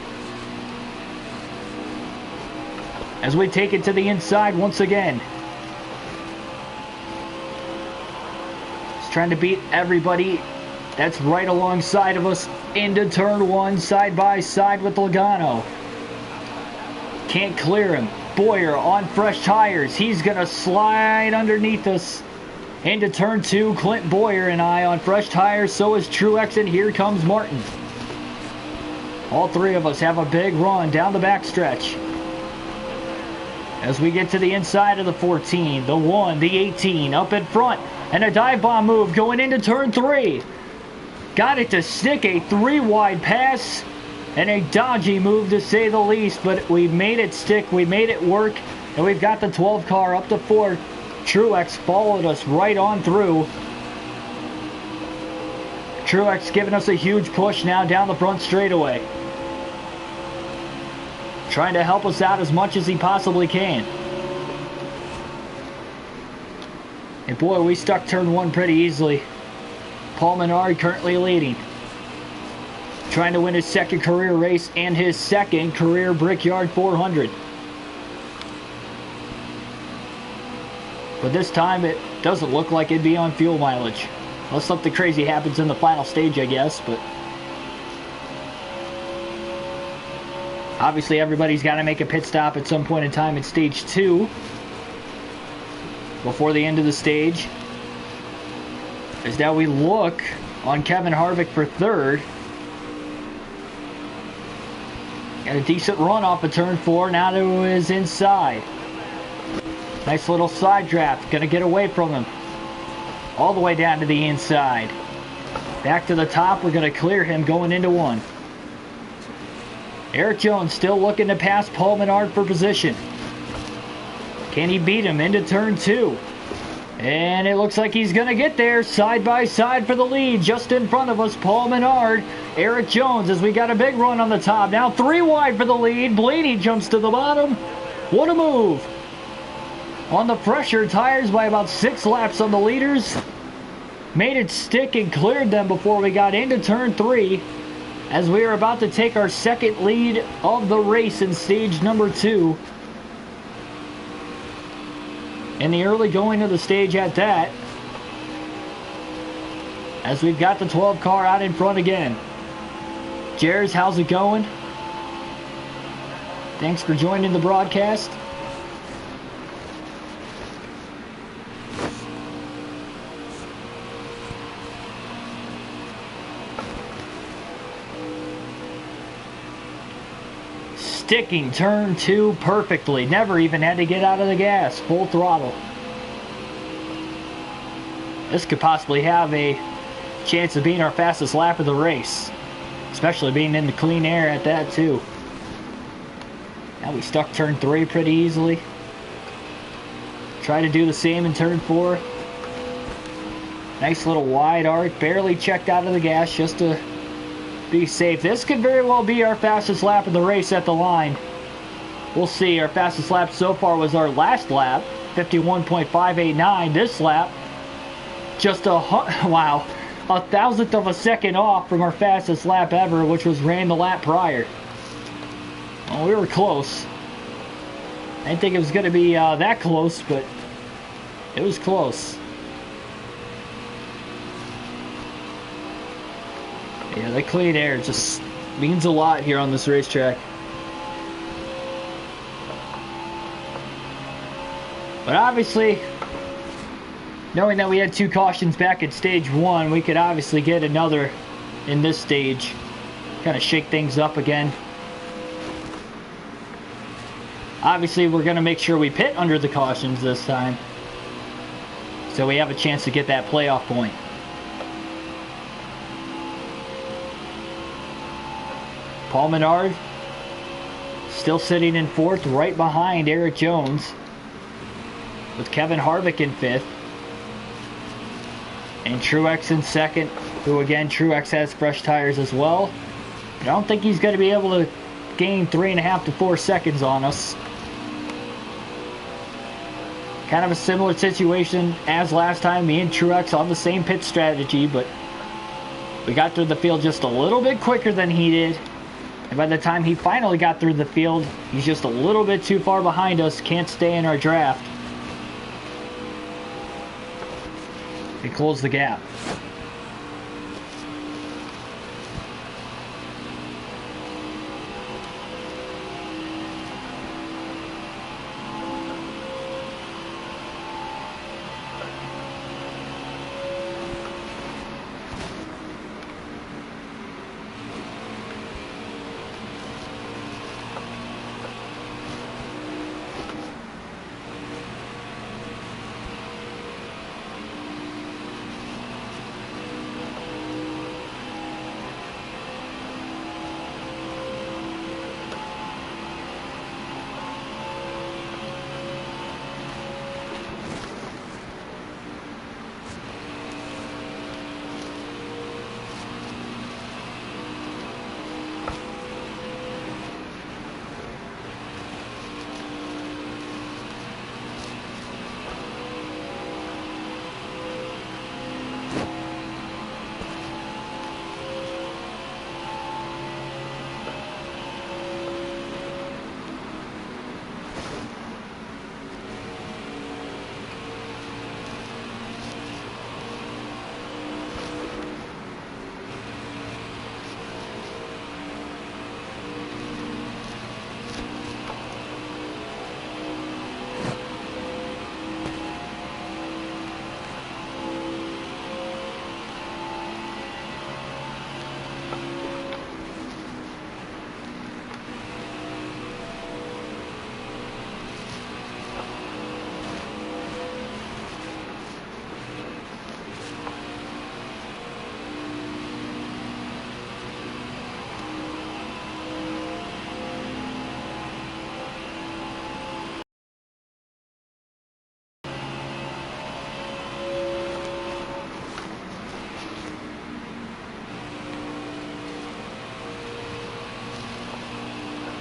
As we take it to the inside once again. Just trying to beat everybody that's right alongside of us into turn 1, side by side with Logano. Can't clear him. Boyer on fresh tires. He's going to slide underneath us into turn 2. Clint Boyer and I on fresh tires. So is Truex, and here comes Martin. All 3 of us have a big run down the backstretch. As we get to the inside of the 14, the 1, the 18, up in front. And a dive bomb move going into turn 3. Got it to stick, a 3 wide pass. And a dodgy move to say the least. But we made it stick, we made it work. And we've got the 12 car up to 4. Truex followed us right on through. Truex giving us a huge push now down the front straightaway. Trying to help us out as much as he possibly can. And boy, we stuck turn 1 pretty easily. Paul Menard currently leading. Trying to win his 2nd career race and his 2nd career Brickyard 400. But this time it doesn't look like it'd be on fuel mileage. Unless something crazy happens in the final stage, I guess, but obviously everybody's got to make a pit stop at some point in time in stage 2 before the end of the stage. As now we look on Kevin Harvick for 3rd. Got a decent run off of turn 4 now to his inside. Nice little side draft. Gonna get away from him. All the way down to the inside. Back to the top. We're gonna clear him going into 1. Eric Jones still looking to pass Paul Menard for position. Can he beat him into turn 2? And it looks like he's going to get there side by side for the lead. Just in front of us, Paul Menard, Eric Jones, as we got a big run on the top. Now 3 wide for the lead. Blaney jumps to the bottom. What a move. On the fresher tires by about 6 laps on the leaders. Made it stick and cleared them before we got into turn 3. As we are about to take our 2nd lead of the race in stage number 2. In the early going of the stage at that. As we've got the 12 car out in front again. Jers, how's it going? Thanks for joining the broadcast. Sticking turn 2 perfectly. Never even had to get out of the gas. Full throttle. This could possibly have a chance of being our fastest lap of the race. Especially being in the clean air at that too. Now we stuck turn 3 pretty easily. Try to do the same in turn 4. Nice little wide arc. Barely checked out of the gas just to be safe. This could very well be our fastest lap of the race at the line. We'll see. Our fastest lap so far was our last lap, 51.589. This lap, just a 1,000th of a second off from our fastest lap ever, which was ran the lap prior. Well, we were close. I didn't think it was going to be that close, but it was close. Yeah, the clean air just means a lot here on this racetrack. But obviously, knowing that we had 2 cautions back at stage 1, we could obviously get another in this stage. Kind of shake things up again. Obviously, we're going to make sure we pit under the cautions this time, so we have a chance to get that playoff point. Paul Menard still sitting in 4th, right behind Eric Jones, with Kevin Harvick in 5th. And Truex in 2nd, who again, Truex has fresh tires as well. I don't think he's going to be able to gain 3.5 to 4 seconds on us. Kind of a similar situation as last time, me and Truex on the same pit strategy, but we got through the field just a little bit quicker than he did. And by the time he finally got through the field, he's just a little bit too far behind us, can't stay in our draft. We close the gap.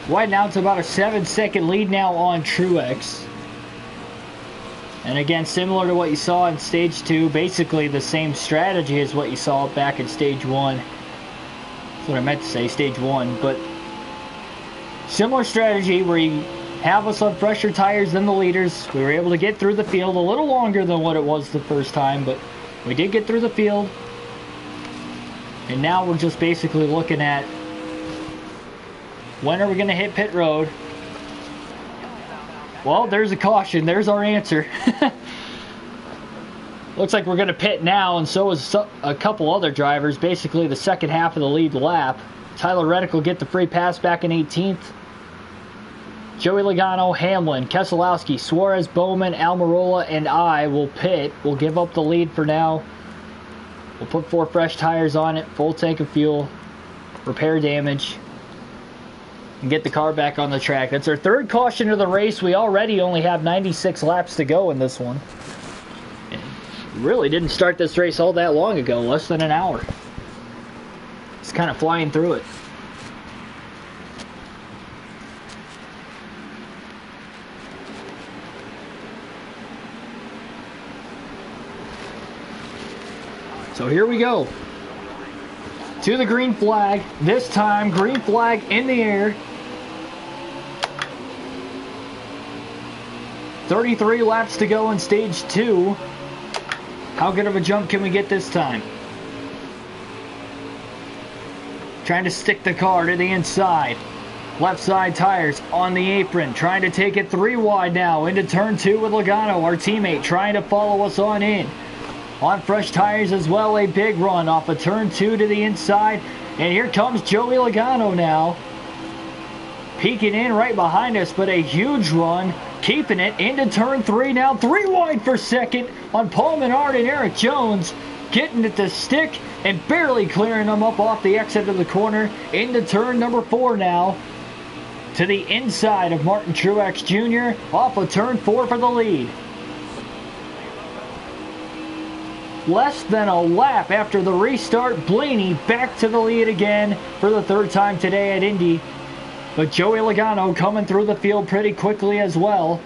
Right now it's about a 7-second lead now on Truex. And again, similar to what you saw in stage 2, basically the same strategy as what you saw back in stage 1. That's what I meant to say, stage 1. But similar strategy where you have us on fresher tires than the leaders. We were able to get through the field a little longer than what it was the first time, but we did get through the field. And now we're just basically looking at when are we going to hit pit road? Well, there's a caution. There's our answer. Looks like we're going to pit now, and so is a couple other drivers. Basically, the second half of the lead lap. Tyler Reddick will get the free pass back in 18th. Joey Logano, Hamlin, Keselowski, Suarez, Bowman, Almirola, and I will pit. We'll give up the lead for now. We'll put 4 fresh tires on it, full tank of fuel, repair damage, and get the car back on the track. That's our 3rd caution of the race. We already only have 96 laps to go in this one. And really didn't start this race all that long ago, less than an hour. It's kind of flying through it. So here we go. To the green flag. This time, green flag in the air. 33 laps to go in stage 2. How good of a jump can we get this time? trying to stick the car to the inside. Left side tires on the apron, trying to take it 3 wide now into turn 2 with Logano, our teammate, trying to follow us on in. On fresh tires as well, a big run off of turn 2 to the inside. And here comes Joey Logano now. Peeking in right behind us, but a huge run. Keeping it into turn 3 now. 3 wide for second on Paul Menard and Eric Jones. Getting it to stick and barely clearing them up off the exit of the corner. Into turn number 4 now. To the inside of Martin Truex Jr. Off of turn 4 for the lead. Less than a lap after the restart, Blaney back to the lead again for the 3rd time today at Indy. But Joey Logano coming through the field pretty quickly as well.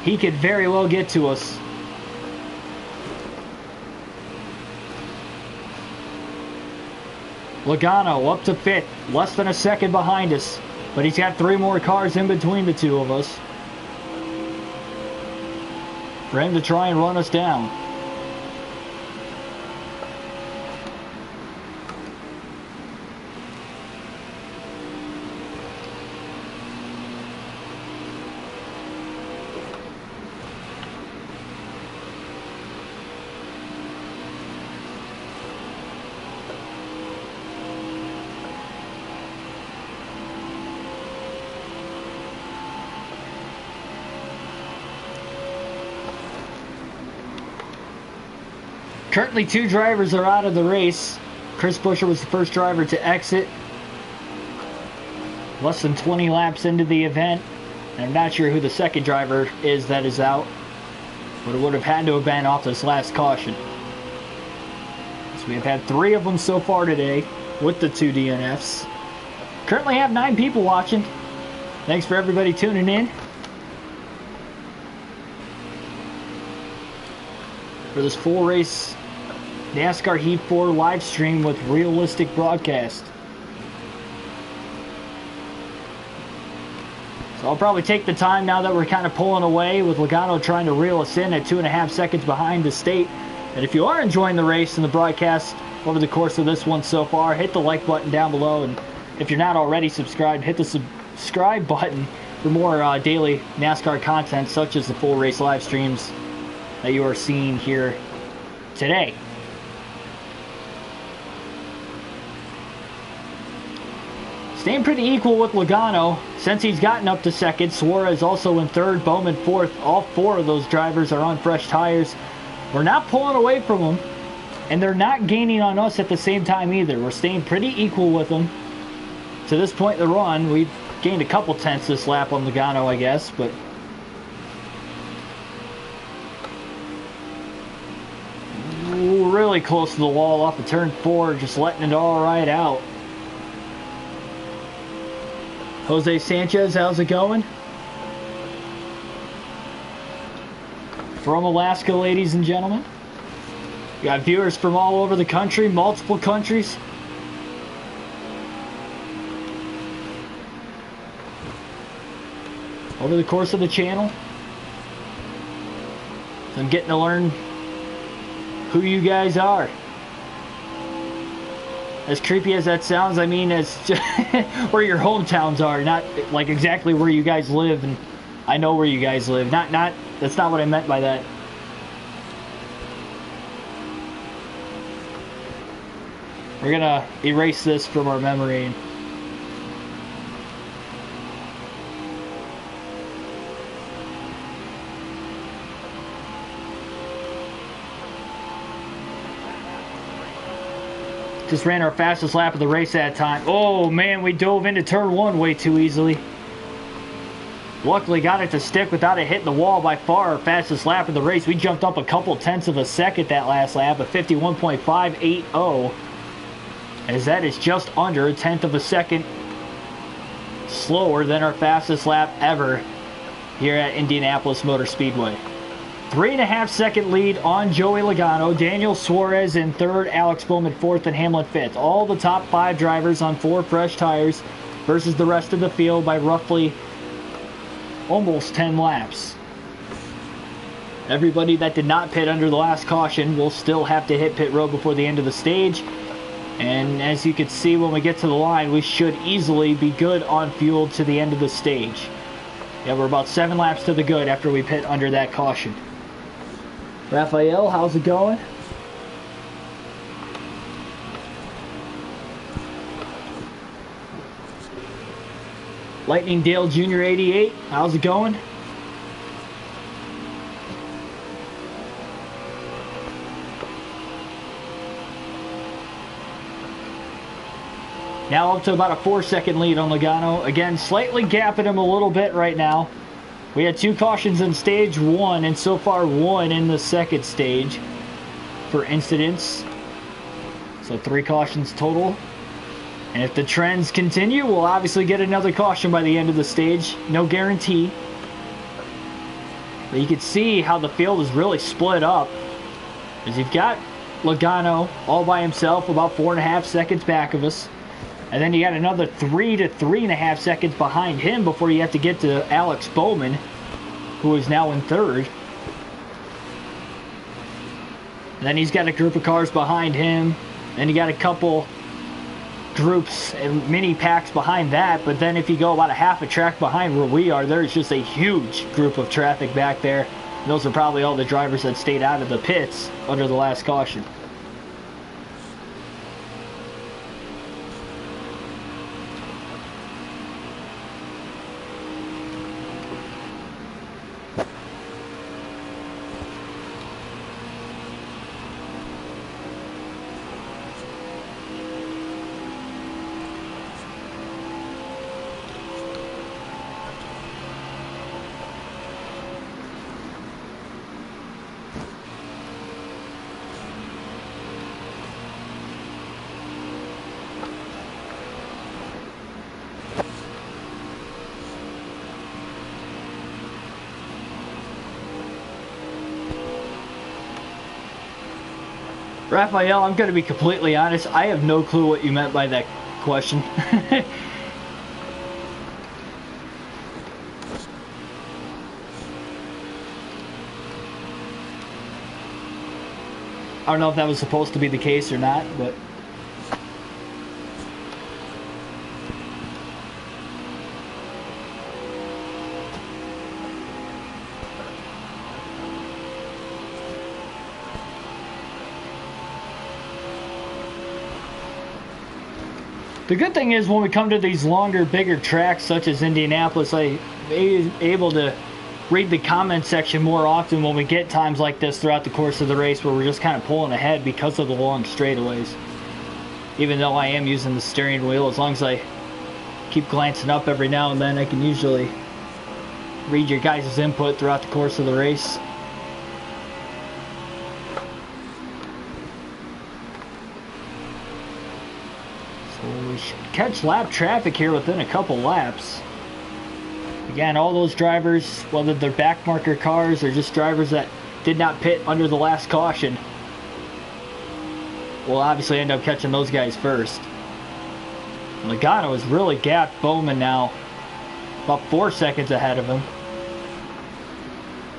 He could very well get to us. Logano up to 5th, less than a second behind us. But he's got 3 more cars in between the 2 of us. For him to try and run us down. Currently 2 drivers are out of the race. Chris Buescher was the first driver to exit. Less than 20 laps into the event. And I'm not sure who the second driver is that is out. But it would have had to have been off this last caution. So we have had 3 of them so far today with the 2 DNFs. Currently have 9 people watching. Thanks for everybody tuning in. For this full race NASCAR Heat 4 live stream with realistic broadcast. So I'll probably take the time now that we're kind of pulling away with Logano trying to reel us in at 2.5 seconds behind the state. And if you are enjoying the race and the broadcast over the course of this one so far, hit the like button down below. And if you're not already subscribed, hit the subscribe button for more daily NASCAR content such as the full race live streams that you are seeing here today. Staying pretty equal with Logano since he's gotten up to second. Suarez also in third, Bowman fourth. All 4 of those drivers are on fresh tires. We're not pulling away from them, and they're not gaining on us at the same time either. We're staying pretty equal with them. To this point in the run, we've gained a couple tenths this lap on Logano, I guess, but really close to the wall off of turn 4, just letting it all ride out. Jose Sanchez, how's it going? From Alaska, ladies and gentlemen. We got viewers from all over the country, multiple countries. Over the course of the channel. So I'm getting to learn who you guys are. As creepy as that sounds, I mean as where your hometowns are, not like exactly where you guys live. And I know where you guys live. Not that's not what I meant by that. We're gonna erase this from our memory. Just ran our fastest lap of the race that time. Oh man, we dove into turn 1 way too easily. Luckily got it to stick without it hitting the wall. By far our fastest lap of the race. We jumped up a couple tenths of a second that last lap at 51.580. As that is just under a tenth of a second slower than our fastest lap ever here at Indianapolis Motor Speedway. 3.5 second lead on Joey Logano. Daniel Suarez in third, Alex Bowman fourth, and Hamlin fifth. All the top 5 drivers on 4 fresh tires versus the rest of the field by roughly almost 10 laps. Everybody that did not pit under the last caution will still have to hit pit road before the end of the stage. And as you can see, when we get to the line, we should easily be good on fuel to the end of the stage. Yeah, we're about 7 laps to the good after we pit under that caution. Raphael, how's it going? Lightning Dale Jr. 88, how's it going? Now up to about a 4-second lead on Logano. Again, slightly gapping him a little bit right now. We had 2 cautions in stage 1 and so far 1 in the second stage for incidents. So 3 cautions total. And if the trends continue, we'll obviously get another caution by the end of the stage. No guarantee. But you can see how the field is really split up. As you've got Logano all by himself, about 4.5 seconds back of us. And then you got another 3 to 3.5 seconds behind him before you have to get to Alex Bowman, who is now in 3rd. And then he's got a group of cars behind him. Then you got a couple groups and mini packs behind that. But then if you go about a half a track behind where we are, there's just a huge group of traffic back there. And those are probably all the drivers that stayed out of the pits under the last caution. Raphael, I'm going to be completely honest. I have no clue what you meant by that question. I don't know if that was supposed to be the case or not, but... The good thing is when we come to these longer, bigger tracks such as Indianapolis, I'm able to read the comment section more often when we get times like this throughout the course of the race where we're just kind of pulling ahead because of the long straightaways. Even though I am using the steering wheel, as long as I keep glancing up every now and then, I can usually read your guys' input throughout the course of the race. We should catch lap traffic here within a couple laps. Again, all those drivers, whether they're back marker cars or just drivers that did not pit under the last caution, will obviously end up catching those guys first. Logano has really gapped Bowman now, about 4 seconds ahead of him.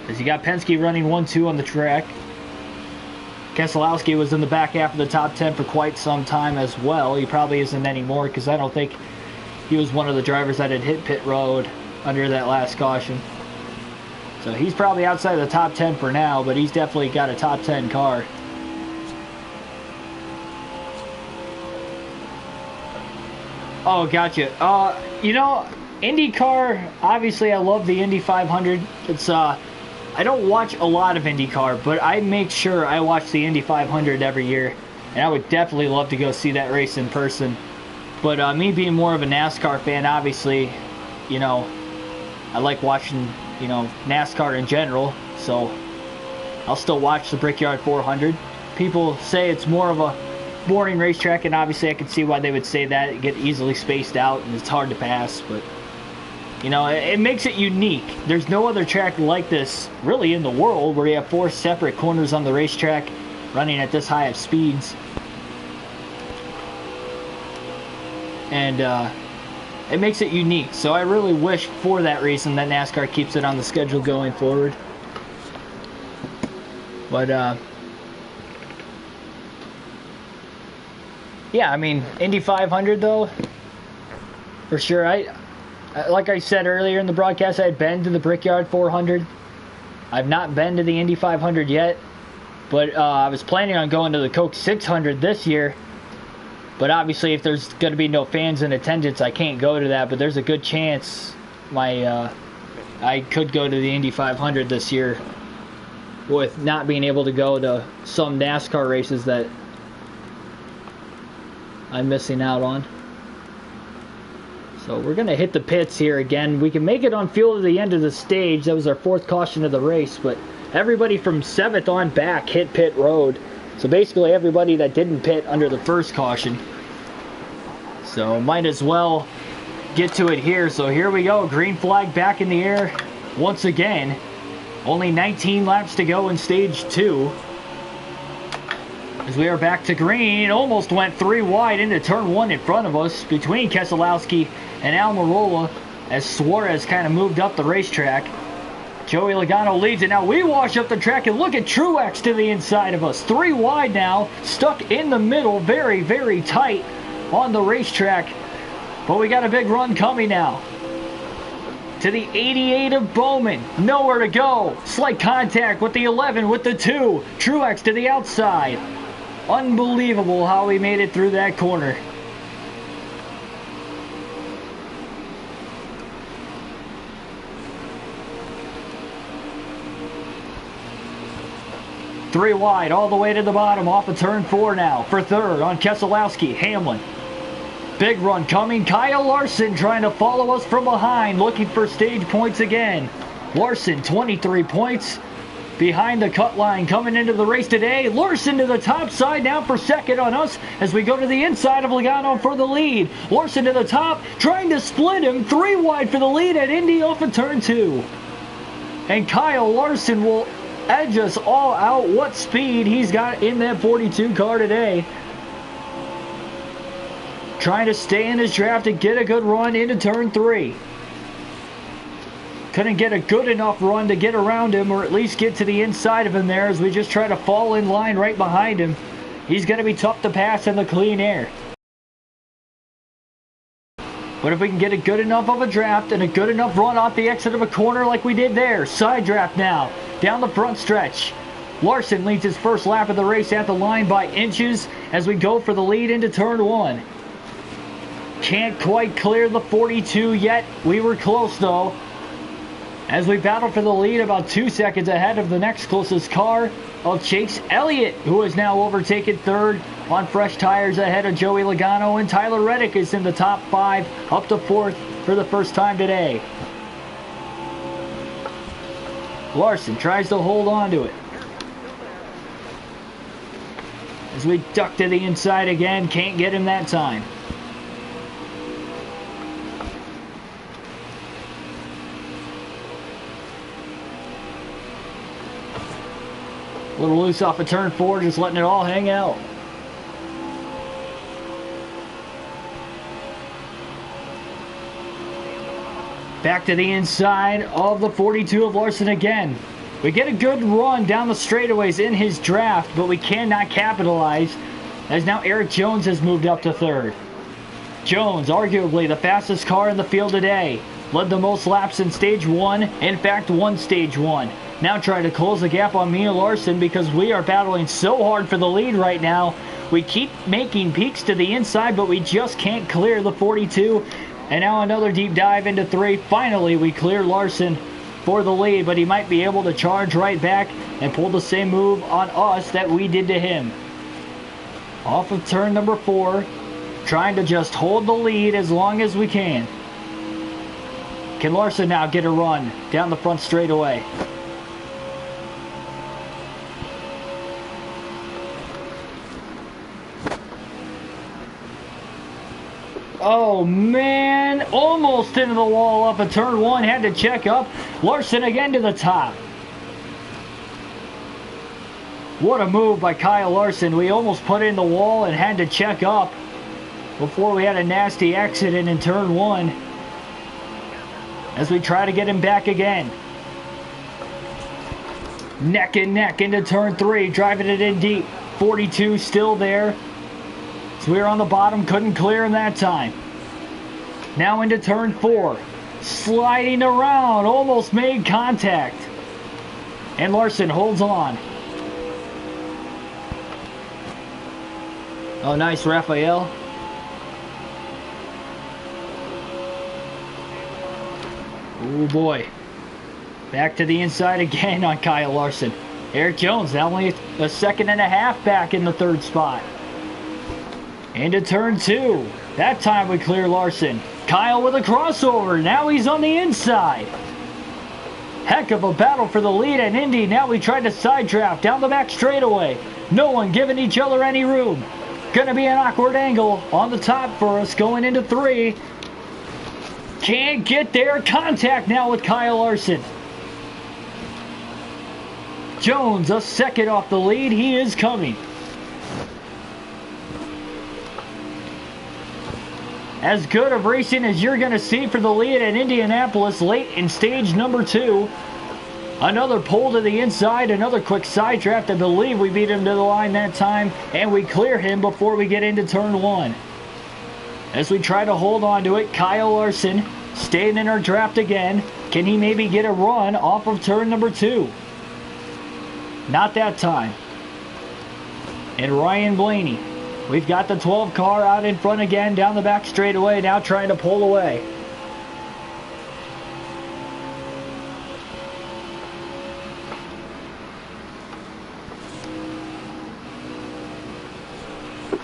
As you got Penske running 1-2 on the track. Keselowski was in the back half of the top 10 for quite some time as well. He probably isn't anymore because I don't think he was one of the drivers that had hit pit road under that last caution. So he's probably outside the top 10 for now, but he's definitely got a top 10 car. Oh, gotcha. You know, IndyCar, obviously I love the Indy 500. It's I don't watch a lot of IndyCar, but I make sure I watch the Indy 500 every year, and I would definitely love to go see that race in person. But me being more of a NASCAR fan, obviously, you know, I like watching, you know, NASCAR in general, so I'll still watch the Brickyard 400. People say it's more of a boring racetrack, and obviously I can see why they would say that. It get easily spaced out, and it's hard to pass, but... You know, it makes it unique. There's no other track like this really in the world where you have 4 separate corners on the racetrack running at this high of speeds. And it makes it unique. So I really wish for that reason that NASCAR keeps it on the schedule going forward. But Yeah, I mean, Indy 500 though, for sure. Like I said earlier in the broadcast, I had been to the Brickyard 400. I've not been to the Indy 500 yet, but I was planning on going to the Coke 600 this year. But obviously, if there's going to be no fans in attendance, I can't go to that. But there's a good chance I could go to the Indy 500 this year, with not being able to go to some NASCAR races that I'm missing out on. So we're going to hit the pits here again. We can make it on fuel to the end of the stage. That was our 4th caution of the race, but everybody from 7th on back hit pit road. So basically everybody that didn't pit under the 1st caution. So might as well get to it here. So here we go. Green flag back in the air once again. Only 19 laps to go in stage 2. As we are back to green, almost went 3 wide into turn 1 in front of us between Keselowski and Almirola as Suarez kind of moved up the racetrack. Joey Logano leads it. Now we wash up the track and look at Truex to the inside of us. 3 wide now, stuck in the middle, very, very tight on the racetrack. But we got a big run coming now. To the 88 of Bowman, nowhere to go. Slight contact with the 11 with the 2. Truex to the outside. Unbelievable how we made it through that corner. Three wide all the way to the bottom off of turn 4 now. For 3rd on Keselowski, Hamlin. Big run coming. Kyle Larson trying to follow us from behind, looking for stage points again. Larson, 23 points. Behind the cut line coming into the race today. Larson to the top side now for 2nd on us as we go to the inside of Logano for the lead. Larson to the top, trying to split him. 3 wide for the lead at Indy off of turn 2. And Kyle Larson will edge us all out. What speed he's got in that 42 car today. Trying to stay in his draft and get a good run into turn 3. Couldn't get a good enough run to get around him or at least get to the inside of him there as we just try to fall in line right behind him. He's going to be tough to pass in the clean air. But if we can get a good enough of a draft and a good enough run off the exit of a corner like we did there. Side draft now, down the front stretch. Larson leads his first lap of the race at the line by inches as we go for the lead into turn 1. Can't quite clear the 42 yet. We were close though. As we battle for the lead, about 2 seconds ahead of the next closest car of Chase Elliott, who has now overtaken 3rd on fresh tires ahead of Joey Logano, and Tyler Reddick is in the top 5, up to 4th for the first time today. Larson tries to hold on to it. As we duck to the inside again, can't get him that time. A little loose off of turn 4, just letting it all hang out. Back to the inside of the 42 of Larson again. We get a good run down the straightaways in his draft, but we cannot capitalize as now Eric Jones has moved up to 3rd. Jones, arguably the fastest car in the field today. Led the most laps in stage 1, in fact won stage 1. Now trying to close the gap on me and Larson because we are battling so hard for the lead right now. We keep making peaks to the inside, but we just can't clear the 42. And now another deep dive into 3. Finally, we clear Larson for the lead, but he might be able to charge right back and pull the same move on us that we did to him. Off of turn number 4, trying to just hold the lead as long as we can. Can Larson now get a run down the front straightaway? Oh man, almost into the wall up at turn 1, had to check up. Larson again to the top. What a move by Kyle Larson. We almost put in the wall and had to check up before we had a nasty accident in turn 1. As we try to get him back again. Neck and neck into turn 3, driving it in deep. 42 still there. So we were on the bottom, couldn't clear him that time. Now into turn 4. Sliding around, almost made contact. And Larson holds on. Oh, nice, Raphael. Oh boy. Back to the inside again on Kyle Larson. Eric Jones now only a second and a half back in the third spot. Into turn 2. That time we clear Larson. Kyle with a crossover. Now he's on the inside. Heck of a battle for the lead at Indy. Now we tried to side draft down the back straightaway. No one giving each other any room. Gonna be an awkward angle on the top for us going into 3. Can't get there. Contact now with Kyle Larson. Jones a second off the lead. He is coming. As good of racing as you're going to see for the lead at Indianapolis late in stage number 2. Another pull to the inside, another quick side draft. I believe we beat him to the line that time, and we clear him before we get into turn 1. As we try to hold on to it, Kyle Larson staying in our draft again. Can he maybe get a run off of turn number 2? Not that time. And Ryan Blaney. We've got the 12 car out in front again, down the back straightaway, now trying to pull away.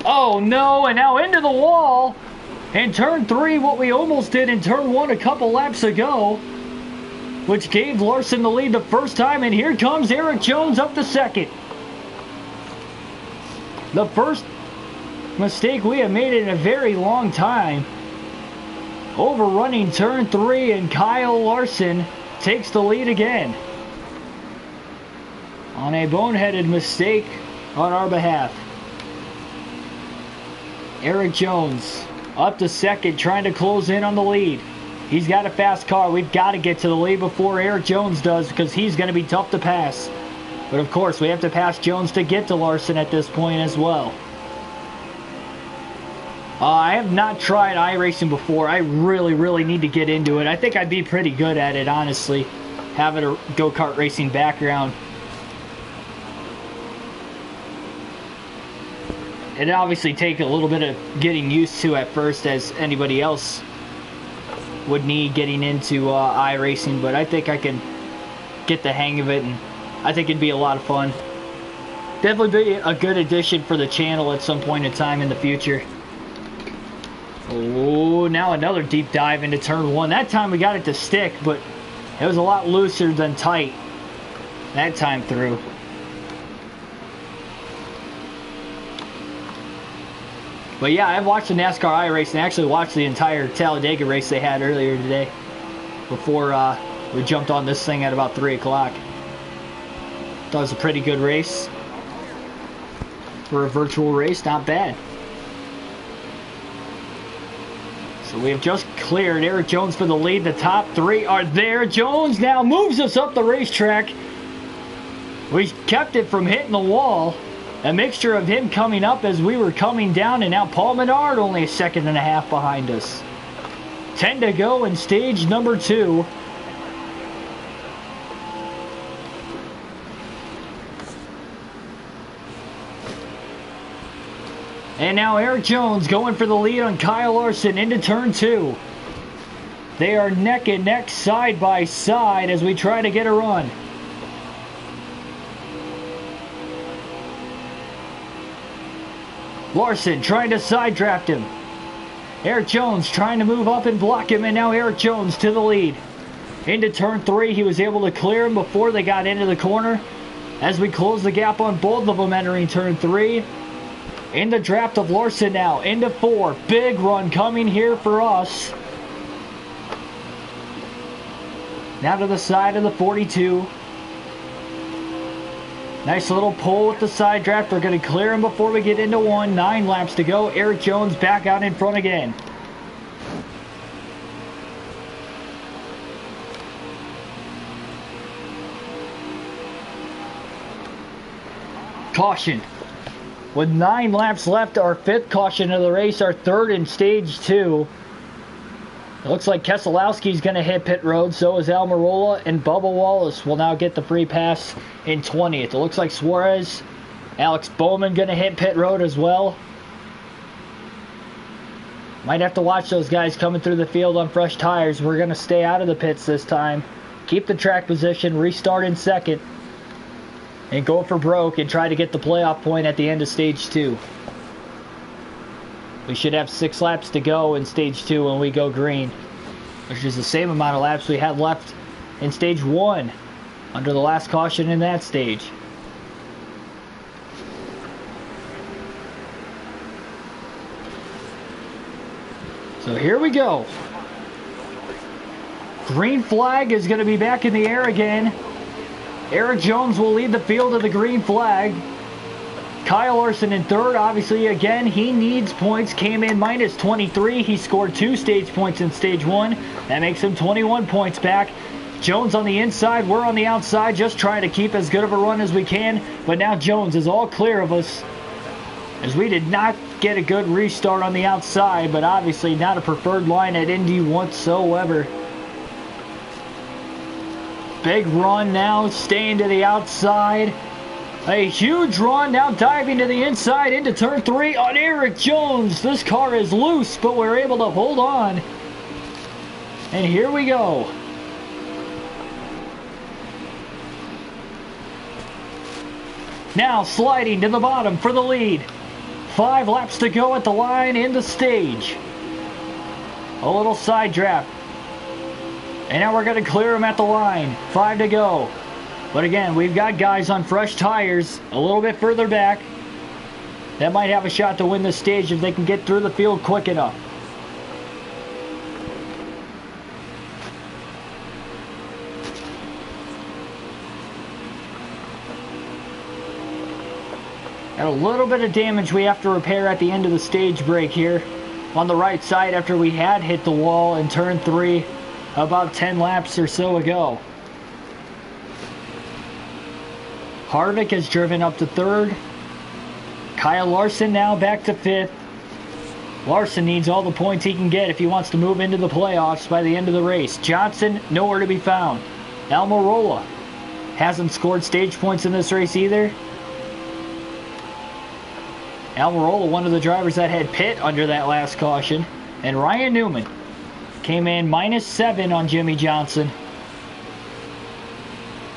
Oh no, and now into the wall. In turn 3, what we almost did in turn 1 a couple laps ago, which gave Larson the lead the first time, and here comes Eric Jones up the second. The first mistake we have made in a very long time. Overrunning turn 3, and Kyle Larson takes the lead again on a boneheaded mistake on our behalf. Eric Jones up to second, trying to close in on the lead. He's got a fast car. We've got to get to the lead before Eric Jones does, because he's going to be tough to pass. But of course, we have to pass Jones to get to Larson at this point as well. I have not tried iRacing before. I really need to get into it. I think I'd be pretty good at it, honestly, having a go-kart racing background. It'd obviously take a little bit of getting used to at first, as anybody else would need getting into iRacing, but I think I can get the hang of it, and I think it'd be a lot of fun. Definitely be a good addition for the channel at some point in time in the future. Oh, now another deep dive into turn 1. That time we got it to stick, but it was a lot looser than tight that time through. But yeah, I've watched the NASCAR iRace, and actually watched the entire Talladega race they had earlier today before we jumped on this thing at about 3 o'clock. Thought it was a pretty good race. For a virtual race, not bad. So we have just cleared Eric Jones for the lead. The top 3 are there. Jones now moves us up the racetrack. We kept it from hitting the wall. A mixture of him coming up as we were coming down, and now Paul Menard only a second and a half behind us. 10 to go in stage number 2. And now Eric Jones going for the lead on Kyle Larson into turn 2. They are neck and neck, side by side, as we try to get a run. Larson trying to side draft him. Eric Jones trying to move up and block him, and now Eric Jones to the lead. Into turn 3, he was able to clear him before they got into the corner. As we close the gap on both of them entering turn 3. In the draft of Larson now, into 4. Big run coming here for us. Now to the side of the 42. Nice little pull with the side draft. We're going to clear him before we get into 1. 9 laps to go. Eric Jones back out in front again. Caution. With 9 laps left, our 5th caution of the race, our 3rd in stage 2. It looks like Keselowski's going to hit pit road, so is Almirola, and Bubba Wallace will now get the free pass in 20th. It looks like Suarez, Alex Bowman going to hit pit road as well. Might have to watch those guys coming through the field on fresh tires. We're going to stay out of the pits this time. Keep the track position, restart in 2nd, and go for broke and try to get the playoff point at the end of stage 2. We should have 6 laps to go in stage 2 when we go green, which is the same amount of laps we had left in stage 1 under the last caution in that stage. So here we go. Green flag is going to be back in the air again. Eric Jones will lead the field of the green flag. Kyle Larson in 3rd. Obviously, again, he needs points. Came in minus 23. He scored 2 stage points in stage 1. That makes him 21 points back. Jones on the inside. We're on the outside, just trying to keep as good of a run as we can. But now Jones is all clear of us, as we did not get a good restart on the outside, but obviously not a preferred line at Indy whatsoever. Big run now, staying to the outside. A huge run now, diving to the inside into turn 3 on Eric Jones. This car is loose, but we're able to hold on. And here we go. Now sliding to the bottom for the lead. 5 laps to go at the line in the stage. A little side draft. And now we're going to clear him at the line. 5 to go. But again, we've got guys on fresh tires a little bit further back that might have a shot to win this stage if they can get through the field quick enough. Got a little bit of damage we have to repair at the end of the stage break here on the right side after we had hit the wall in turn 3 about 10 laps or so ago. Harvick has driven up to 3rd. Kyle Larson now back to 5th. Larson needs all the points he can get if he wants to move into the playoffs by the end of the race. Johnson, nowhere to be found. Almirola hasn't scored stage points in this race either. Almirola, one of the drivers that had pit under that last caution. And Ryan Newman came in minus 7 on Jimmy Johnson.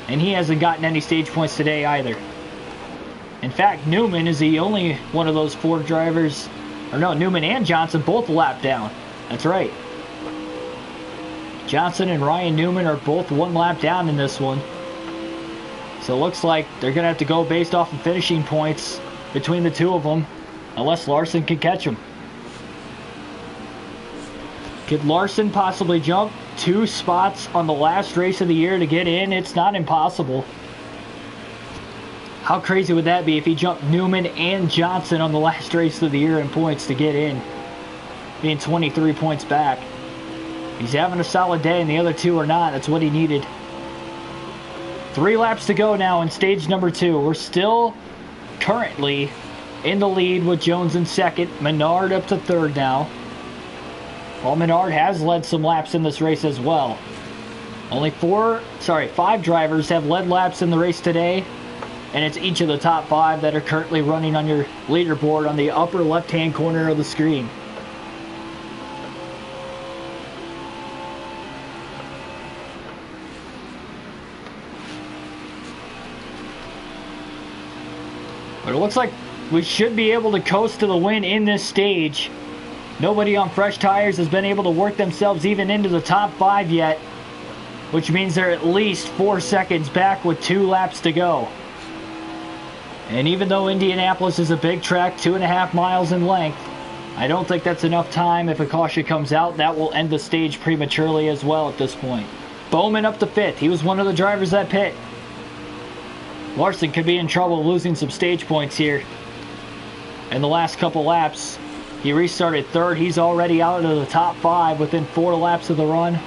And he hasn't gotten any stage points today either. In fact, Newman is the only one of those 4 drivers. Or no, Newman and Johnson both lap down. That's right. Johnson and Ryan Newman are both 1 lap down in this one. So it looks like they're going to have to go based off of finishing points between the 2 of them, unless Larson can catch them. Could Larson possibly jump 2 spots on the last race of the year to get in? It's not impossible. How crazy would that be if he jumped Newman and Johnson on the last race of the year in points to get in, being 23 points back? He's having a solid day and the other 2 are not. That's what he needed. 3 laps to go now in stage number 2. We're still currently in the lead with Jones in 2nd. Menard up to 3rd now. Well, Menard has led some laps in this race as well. Only 5 drivers have led laps in the race today, and it's each of the top 5 that are currently running on your leaderboard on the upper left-hand corner of the screen. But it looks like we should be able to coast to the win in this stage. Nobody on fresh tires has been able to work themselves even into the top 5 yet, which means they're at least 4 seconds back with 2 laps to go. And even though Indianapolis is a big track, 2.5 miles in length, I don't think that's enough time. If a caution comes out, that will end the stage prematurely as well at this point. Bowman up to 5th. He was one of the drivers that pit. Larson could be in trouble losing some stage points here in the last couple laps. He restarted 3rd. He's already out of the top 5 within 4 laps of the run.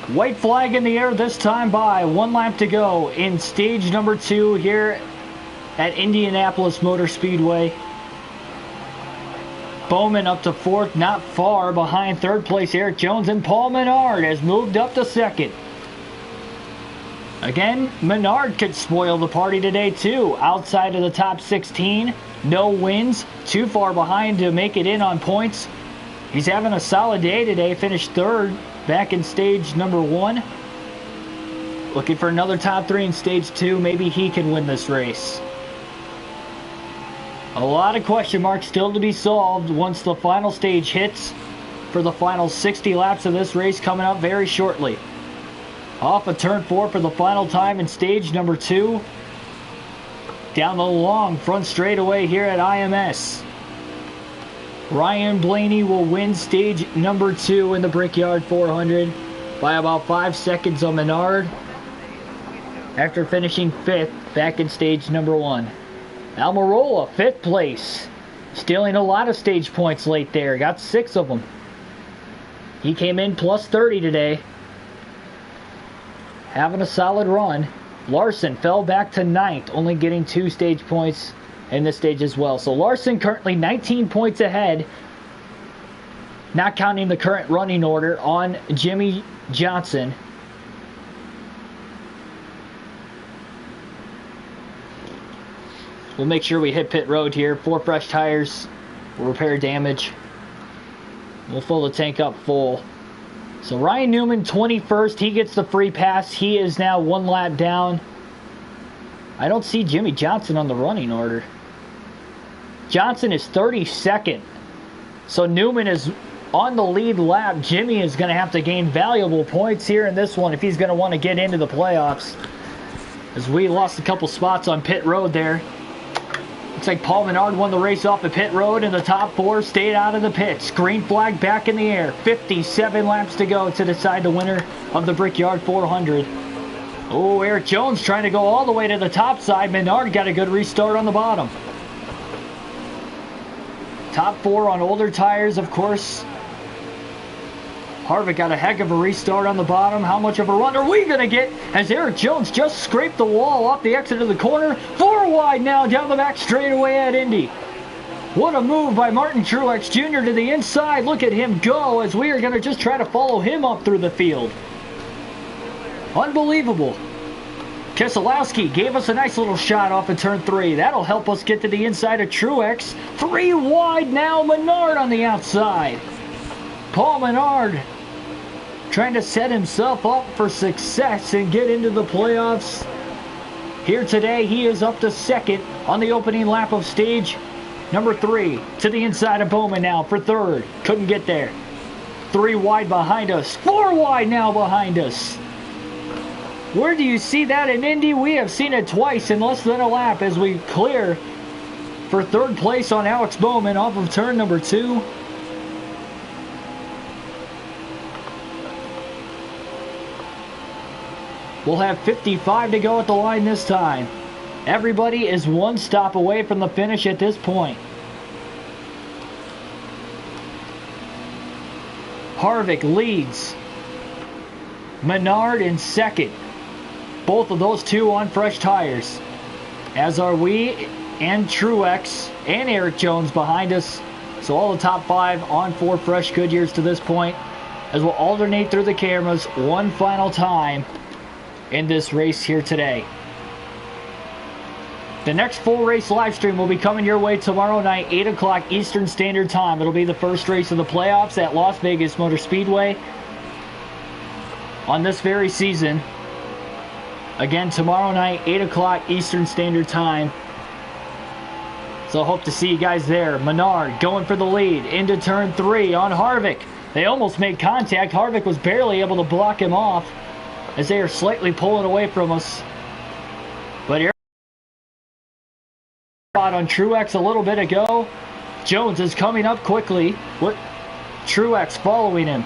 White flag in the air this time by 1 lap to go in stage number 2 here at Indianapolis Motor Speedway. Bowman up to 4th, not far behind 3rd place Eric Jones, and Paul Menard has moved up to 2nd. Again, Menard could spoil the party today too. Outside of the top 16, no wins, too far behind to make it in on points. He's having a solid day today, finished 3rd back in stage number 1. Looking for another top 3 in stage 2. Maybe he can win this race. A lot of question marks still to be solved once the final stage hits for the final 60 laps of this race coming up very shortly. Off of turn 4 for the final time in stage number 2. Down the long front straightaway here at IMS. Ryan Blaney will win stage number 2 in the Brickyard 400 by about 5 seconds on Menard after finishing 5th back in stage number 1. Almirola, 5th place, stealing a lot of stage points late there, got 6 of them. He came in plus 30 today, having a solid run. Larson fell back to 9th, only getting 2 stage points in this stage as well. So Larson currently 19 points ahead, not counting the current running order on Jimmy Johnson. We'll make sure we hit pit road here. 4 fresh tires will repair damage. We'll fill the tank up full. So Ryan Newman 21st, he gets the free pass. He is now 1 lap down. I don't see Jimmy Johnson on the running order. Johnson is 32nd. So Newman is on the lead lap. Jimmy is going to have to gain valuable points here in this one if he's going to want to get into the playoffs, as we lost a couple spots on pit road there. Looks like Paul Menard won the race off the pit road, and the top 4 stayed out of the pits. Green flag back in the air. 57 laps to go to decide the winner of the Brickyard 400. Oh, Eric Jones trying to go all the way to the top side. Menard got a good restart on the bottom. Top 4 on older tires, of course. Harvick got a heck of a restart on the bottom. How much of a run are we going to get as Eric Jones just scraped the wall off the exit of the corner? 4 wide now down the back straightaway at Indy. What a move by Martin Truex Jr. to the inside. Look at him go as we are going to just try to follow him up through the field. Unbelievable. Keselowski gave us a nice little shot off of turn 3. That'll help us get to the inside of Truex. 3 wide now, Menard on the outside. Paul Menard trying to set himself up for success and get into the playoffs. Here today, he is up to 2nd on the opening lap of stage number 3. To the inside of Bowman now for 3rd. Couldn't get there. 3 wide behind us. 4 wide now behind us. Where do you see that in Indy? We have seen it twice in less than a lap as we clear for 3rd place on Alex Bowman off of turn number 2. We'll have 55 to go at the line this time. Everybody is 1 stop away from the finish at this point. Harvick leads. Menard in 2nd. Both of those 2 on fresh tires. As are we and Truex and Eric Jones behind us. So all the top 5 on 4 fresh Goodyears to this point, as we'll alternate through the cameras one final time in this race here today. The next full race live stream will be coming your way tomorrow night, 8 o'clock Eastern Standard Time. It'll be the first race of the playoffs at Las Vegas Motor Speedway on this very season. Again, tomorrow night, 8 o'clock Eastern Standard Time. So I hope to see you guys there. Menard going for the lead into turn 3 on Harvick. They almost made contact. Harvick was barely able to block him off as they are slightly pulling away from us. But Eric on Truex a little bit ago. Jones is coming up quickly with Truex following him.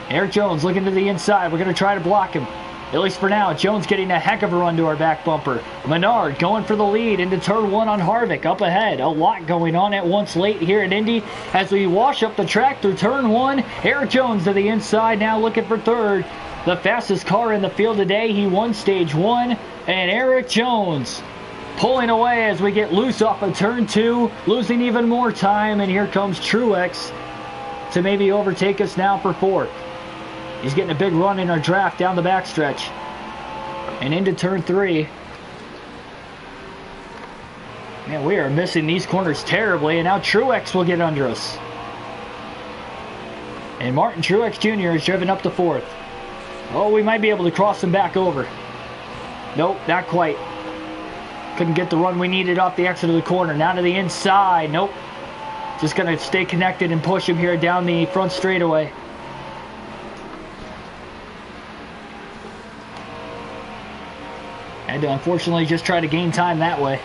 Eric Jones looking to the inside. We're going to try to block him. At least for now. Jones getting a heck of a run to our back bumper. Menard going for the lead into turn 1 on Harvick. Up ahead. A lot going on at once late here at Indy as we wash up the track through turn 1. Eric Jones to the inside now looking for third. The fastest car in the field today. He won stage 1. And Eric Jones pulling away as we get loose off of turn 2. Losing even more time. And here comes Truex to maybe overtake us now for 4th. He's getting a big run in our draft down the backstretch. And into turn 3. Man, we are missing these corners terribly. And now Truex will get under us. And Martin Truex Jr. is driven up to 4th. Oh, we might be able to cross him back over. Nope, not quite. Couldn't get the run we needed off the exit of the corner. Now to the inside. Nope. Just going to stay connected and push him here down the front straightaway. Had to unfortunately just try to gain time that way.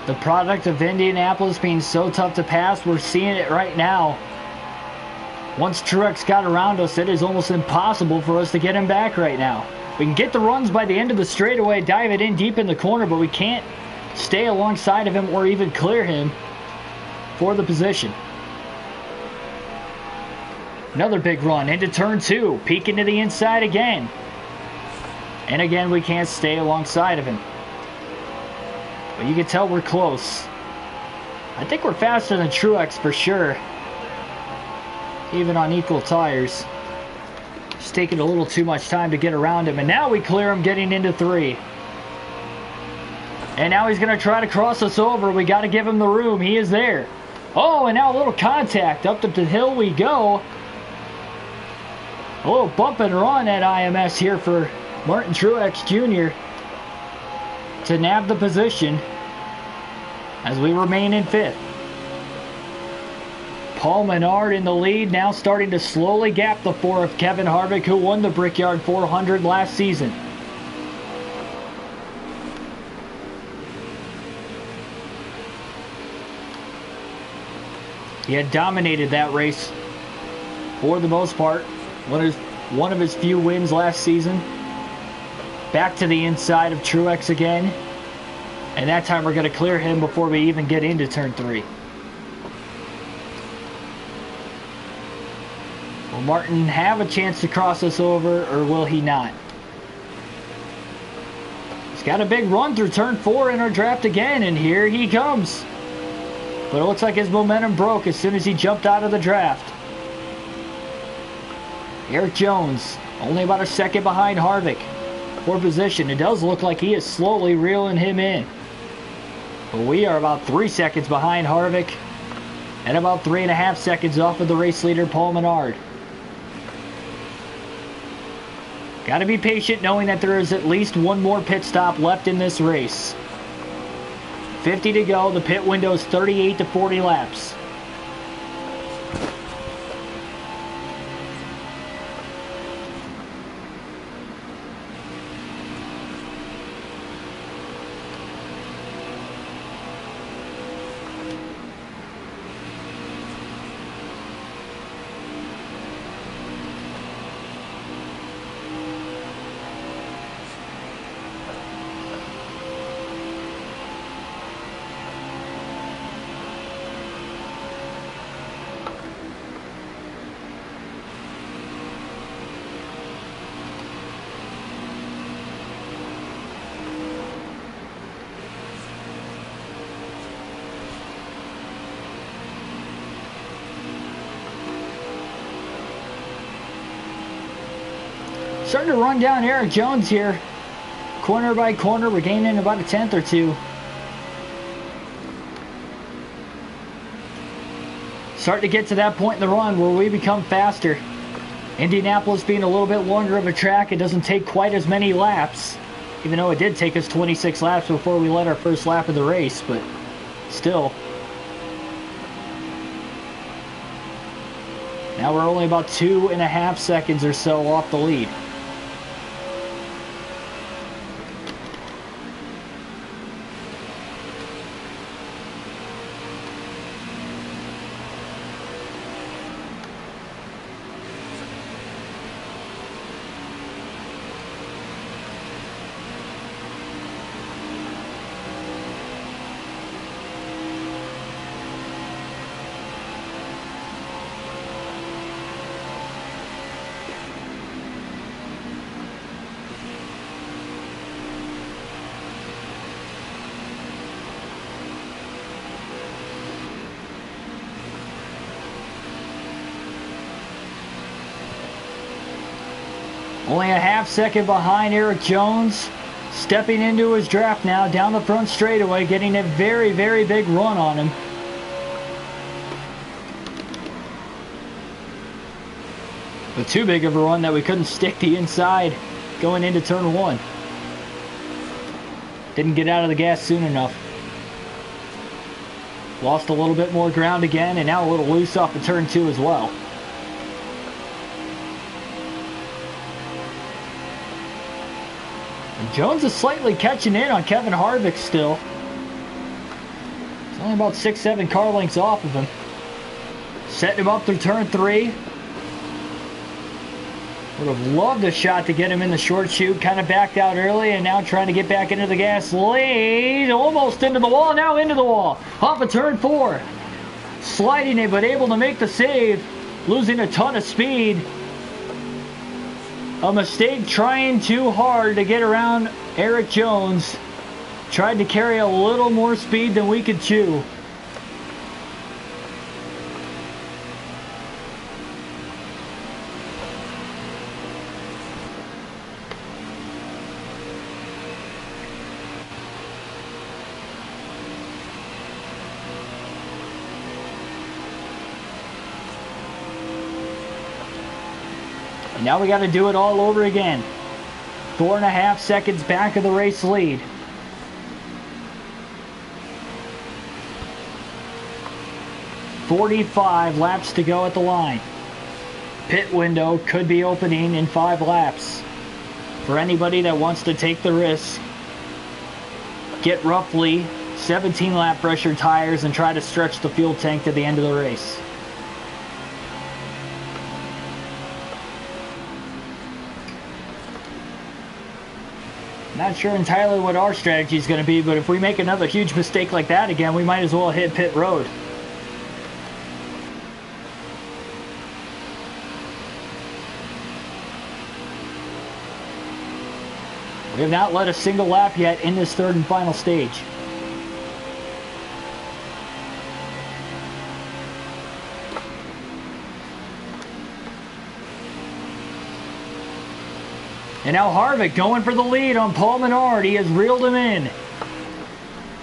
The product of Indianapolis being so tough to pass, we're seeing it right now. Once Truex got around us, it is almost impossible for us to get him back right now. We can get the runs by the end of the straightaway, dive it in deep in the corner, but we can't stay alongside of him or even clear him for the position. Another big run into turn 2, peeking to the inside again. And again, we can't stay alongside of him. But you can tell we're close. I think we're faster than Truex for sure. Even on equal tires. Just taking a little too much time to get around him. And now we clear him getting into 3. And now he's going to try to cross us over. We got to give him the room. He is there. Oh, and now a little contact. Up the hill we go. A little bump and run at IMS here for Martin Truex Jr. to nab the position as we remain in 5th. Paul Menard in the lead, now starting to slowly gap the 4 of Kevin Harvick, who won the Brickyard 400 last season. He had dominated that race for the most part. One of his few wins last season. Back to the inside of Truex again. And that time we're going to clear him before we even get into turn 3. Will Martin have a chance to cross us over, or will he not? He's got a big run through turn 4 in our draft again, and here he comes. But it looks like his momentum broke as soon as he jumped out of the draft. Eric Jones, only about a second behind Harvick. For position. It does look like he is slowly reeling him in. But we are about 3 seconds behind Harvick and about 3.5 seconds off of the race leader, Paul Menard. Got to be patient knowing that there is at least one more pit stop left in this race. 50 to go. The pit window is 38 to 40 laps. Starting to run down Eric Jones here. Corner by corner, we're gaining about a 10th or 2. Starting to get to that point in the run where we become faster. Indianapolis being a little bit longer of a track, it doesn't take quite as many laps. Even though it did take us 26 laps before we led our first lap of the race, but still. Now we're only about 2.5 seconds or so off the lead. Only a half second behind Eric Jones. Stepping into his draft now, down the front straightaway, getting a very, very big run on him. But too big of a run that we couldn't stick the inside going into turn 1. Didn't get out of the gas soon enough. Lost a little bit more ground again, and now a little loose off of turn 2 as well. And Jones is slightly catching in on Kevin Harvick still. It's only about 6-7 car lengths off of him. Setting him up through turn 3. Would have loved a shot to get him in the short chute. Kind of backed out early and now trying to get back into the gas lead. Almost into the wall, now into the wall. Off of turn 4. Sliding it, but able to make the save. Losing a ton of speed. A mistake trying too hard to get around Eric Jones. Tried to carry a little more speed than we could chew. And now we got to do it all over again. 4.5 seconds back of the race lead. "45 laps to go at the line. Pit window could be opening in 5 laps. For anybody that wants to take the risk, get roughly 17 lap pressure tires and try to stretch the fuel tank to the end of the race. Not sure entirely what our strategy is going to be, but if we make another huge mistake like that again, we might as well hit pit road. We have not led a single lap yet in this third and final stage. And now Harvick going for the lead on Paul Menard. He has reeled him in.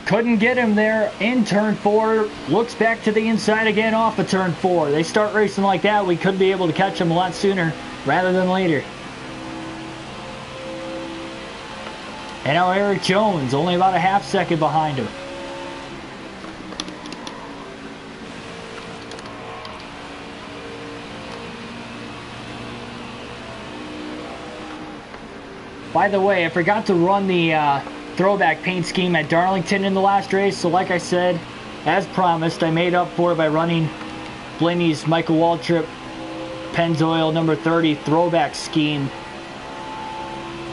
Couldn't get him there in turn 4. Looks back to the inside again off of turn 4. They start racing like that, we could be able to catch him a lot sooner rather than later. And now Eric Jones, only about a half second behind him. By the way, I forgot to run the throwback paint scheme at Darlington in the last race. So like I said, as promised, I made up for it by running Blaney's Michael Waltrip Pennzoil number 30 throwback scheme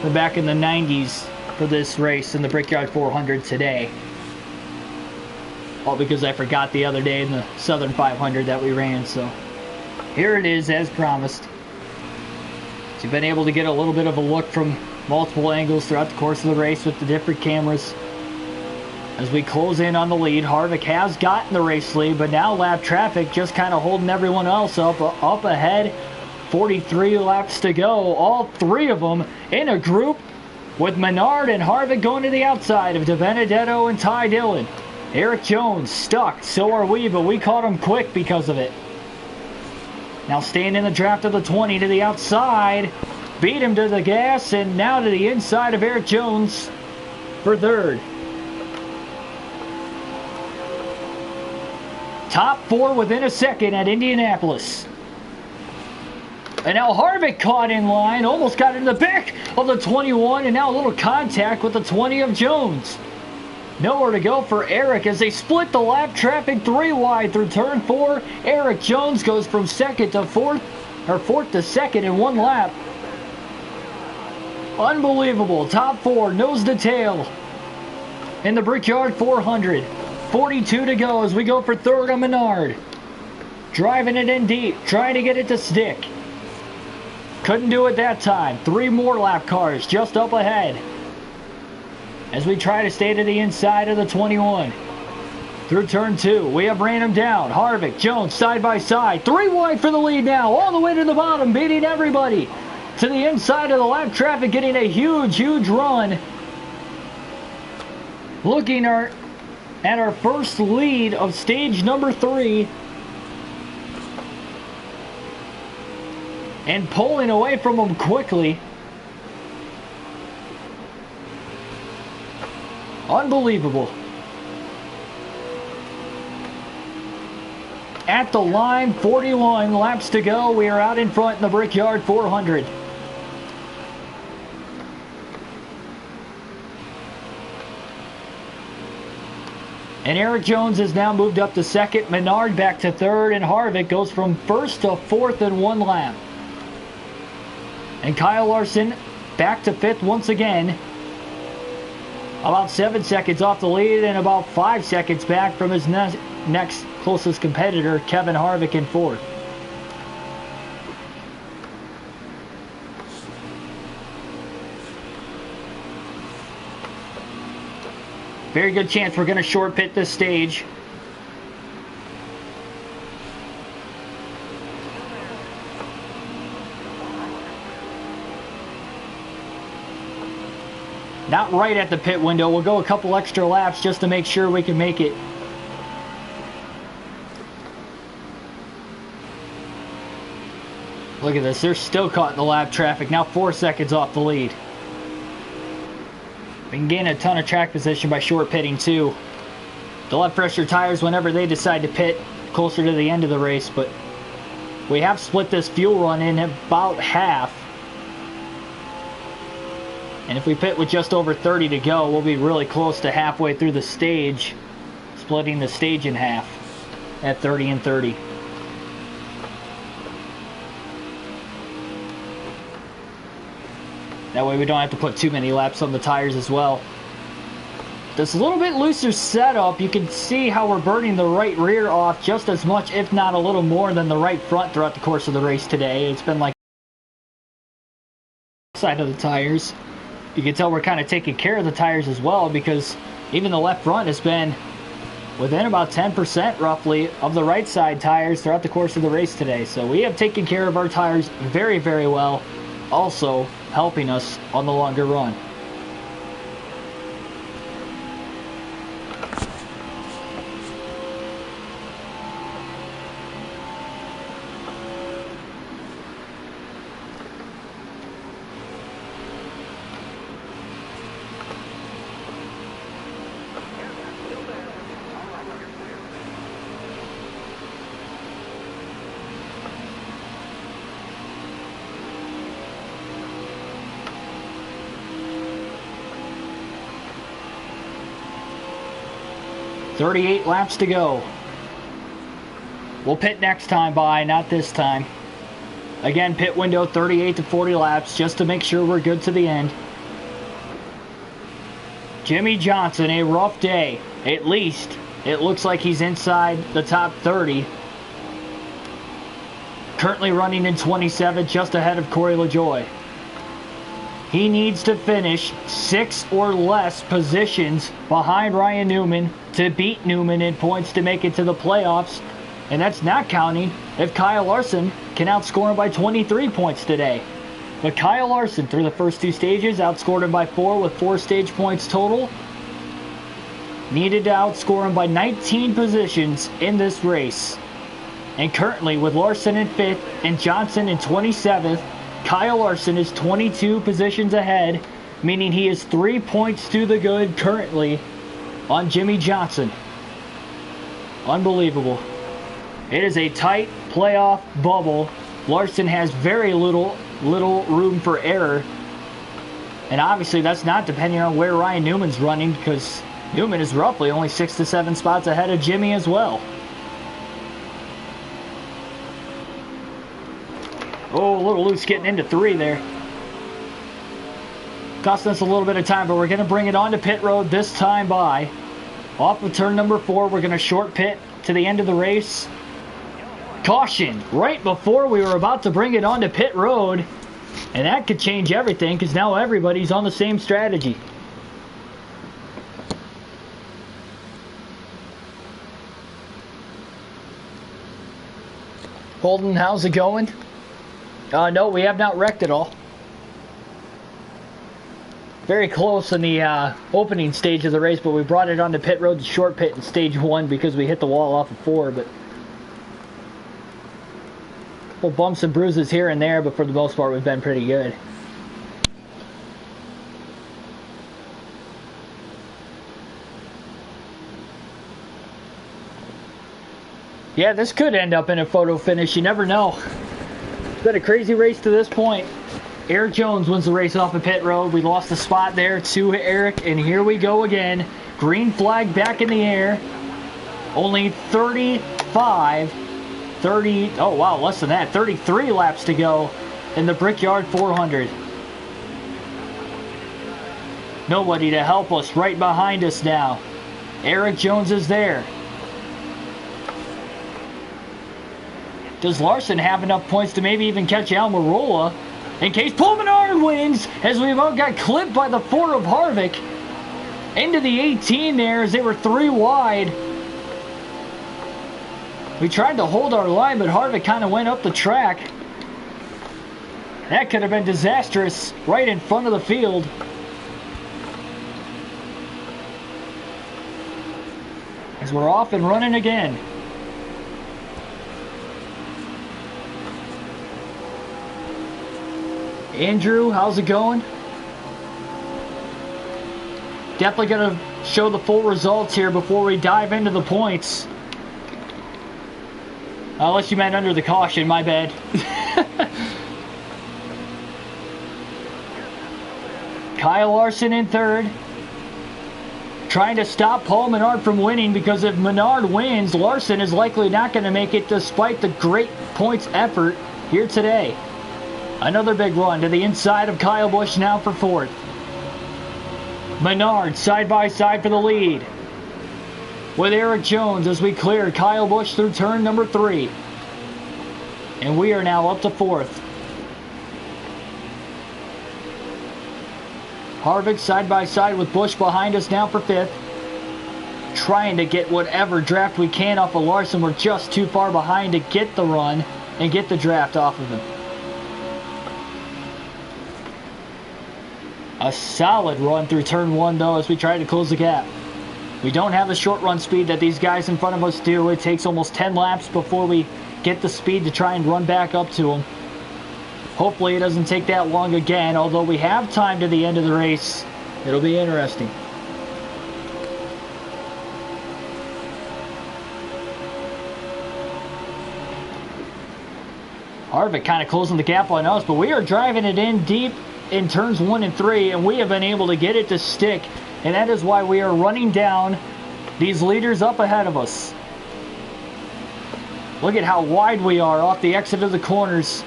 from back in the 90s for this race in the Brickyard 400 today. All because I forgot the other day in the Southern 500 that we ran. So here it is as promised. So you've been able to get a little bit of a look from multiple angles throughout the course of the race with the different cameras. As we close in on the lead, Harvick has gotten the race lead, but now lap traffic just kind of holding everyone else up ahead. 43 laps to go, all 3 of them in a group with Menard and Harvick going to the outside of DiBenedetto and Ty Dillon. Eric Jones stuck. So are we, but we caught him quick because of it. Now staying in the draft of the 20 to the outside. Beat him to the gas, and now to the inside of Eric Jones for third. Top 4 within a second at Indianapolis. And now Harvick caught in line, almost got in the back of the 21, and now a little contact with the 20 of Jones. Nowhere to go for Eric as they split the lap traffic 3 wide through turn 4. Eric Jones goes from second to fourth, or fourth to second in 1 lap. Unbelievable. Top 4, nose to tail in the Brickyard 400. 42 to go as we go for third on Menard. Driving it in deep, trying to get it to stick. Couldn't do it that time. 3 more lap cars just up ahead as we try to stay to the inside of the 21. Through turn 2, we have ran him down. Harvick, Jones, side by side. 3 wide for the lead now, all the way to the bottom, beating everybody. To the inside of the lap traffic, getting a huge, huge run. Looking at our first lead of stage number 3. And pulling away from him quickly. Unbelievable. At the line, 41 laps to go. We are out in front in the Brickyard 400. And Eric Jones has now moved up to second, Menard back to third, and Harvick goes from first to fourth in 1 lap. And Kyle Larson back to fifth once again. About 7 seconds off the lead and about 5 seconds back from his next closest competitor, Kevin Harvick, in fourth. Very good chance we're going to short pit this stage. Not right at the pit window. We'll go a couple extra laps just to make sure we can make it. Look at this. They're still caught in the lap traffic. Now 4 seconds off the lead. We can gain a ton of track position by short pitting too. They'll have fresher tires whenever they decide to pit closer to the end of the race, but we have split this fuel run in about half. And if we pit with just over 30 to go, we'll be really close to halfway through the stage, splitting the stage in half at 30 and 30. That way we don't have to put too many laps on the tires as well. This little bit looser setup, you can see how we're burning the right rear off just as much, if not a little more, than the right front throughout the course of the race today. It's been like side of the tires. You can tell we're kind of taking care of the tires as well, because even the left front has been within about 10% roughly of the right side tires throughout the course of the race today. So we have taken care of our tires very, very well, also helping us on the longer run. .38 laps to go. We'll pit next time by, not this time. Again, pit window 38 to 40 laps just to make sure we're good to the end. Jimmy Johnson, a rough day. At least it looks like he's inside the top 30. Currently running in 27, just ahead of Corey LaJoie. He needs to finish 6 or less positions behind Ryan Newman to beat Newman in points to make it to the playoffs. And that's not counting if Kyle Larson can outscore him by 23 points today. But Kyle Larson, through the first 2 stages, outscored him by 4 with 4 stage points total. needed to outscore him by 19 positions in this race. And currently, with Larson in 5th and Johnson in 27th, Kyle Larson is 22 positions ahead, meaning he is 3 points to the good currently on Jimmy Johnson. Unbelievable. It is a tight playoff bubble. Larson has very little room for error. And obviously that's not depending on where Ryan Newman's running, because Newman is roughly only 6 to 7 spots ahead of Jimmy as well. Oh, a little loose getting into 3 there. Costing us a little bit of time, but we're going to bring it onto pit road this time by. Off of turn number 4, we're going to short pit to the end of the race. Caution right before we were about to bring it onto pit road. And that could change everything, because now everybody's on the same strategy. Holden, how's it going? No, we have not wrecked at all. Very close in the opening stage of the race, but we brought it onto pit road to short pit in stage 1 because we hit the wall off of 4. But a couple bumps and bruises here and there, but for the most part, we've been pretty good. Yeah, this could end up in a photo finish. You never know. It's been a crazy race to this point. Eric Jones wins the race off of pit road. We lost the spot there to Eric, and here we go again. Green flag back in the air. Only 30, oh wow, less than that. 33 laps to go in the Brickyard 400. Nobody to help us right behind us now. Eric Jones is there. Does Larson have enough points to maybe even catch Almirola in case Paul Menard wins, as we've all got clipped by the 4 of Harvick into the 18 there as they were 3 wide. We tried to hold our line, but Harvick kind of went up the track. That could have been disastrous right in front of the field. As we're off and running again. Andrew, how's it going? Definitely going to show the full results here before we dive into the points. Unless you meant under the caution, my bad. Kyle Larson in 3rd. Trying to stop Paul Menard from winning, because if Menard wins, Larson is likely not going to make it despite the great points effort here today. Another big run to the inside of Kyle Busch now for 4th. Menard side by side for the lead with Eric Jones as we clear Kyle Busch through turn number 3. And we are now up to 4th. Harvick side by side with Busch behind us now for 5th. Trying to get whatever draft we can off of Larson. We're just too far behind to get the run and get the draft off of him. A solid run through turn 1 though as we try to close the gap. We don't have the short run speed that these guys in front of us do. It takes almost 10 laps before we get the speed to try and run back up to them. Hopefully it doesn't take that long again, although we have time to the end of the race. It'll be interesting. Harvick kind of closing the gap on us, but we are driving it in deep in turns 1 and 3, and we have been able to get it to stick, and that is why we are running down these leaders up ahead of us. Look at how wide we are off the exit of the corners,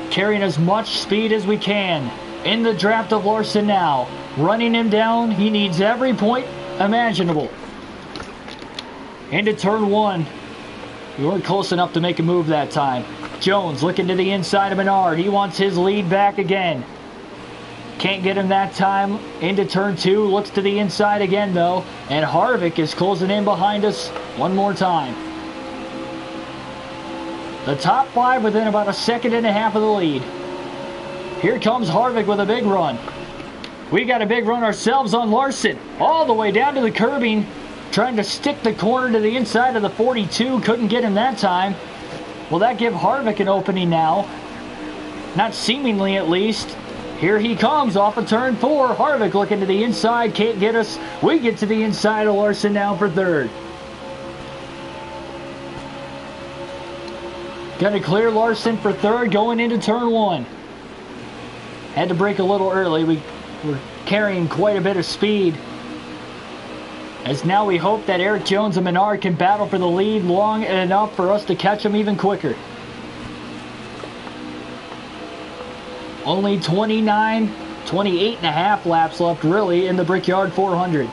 carrying as much speed as we can in the draft of Larson now. Running him down, he needs every point imaginable. Into turn 1. We weren't close enough to make a move that time. Jones looking to the inside of Menard. He wants his lead back again. Can't get him that time. Into turn 2. Looks to the inside again though. And Harvick is closing in behind us one more time. The top 5 within about a second and a half of the lead. Here comes Harvick with a big run. We got a big run ourselves on Larson. All the way down to the curbing. Trying to stick the corner to the inside of the 42. Couldn't get him that time. Will that give Harvick an opening now? Not seemingly, at least. Here he comes off of turn 4. Harvick looking to the inside. Can't get us. We get to the inside of Larson now for third. Going to clear Larson for third going into turn 1. Had to brake a little early. We were carrying quite a bit of speed. As now we hope that Eric Jones and Menard can battle for the lead long enough for us to catch them even quicker. Only 28 and a half laps left really in the Brickyard 400.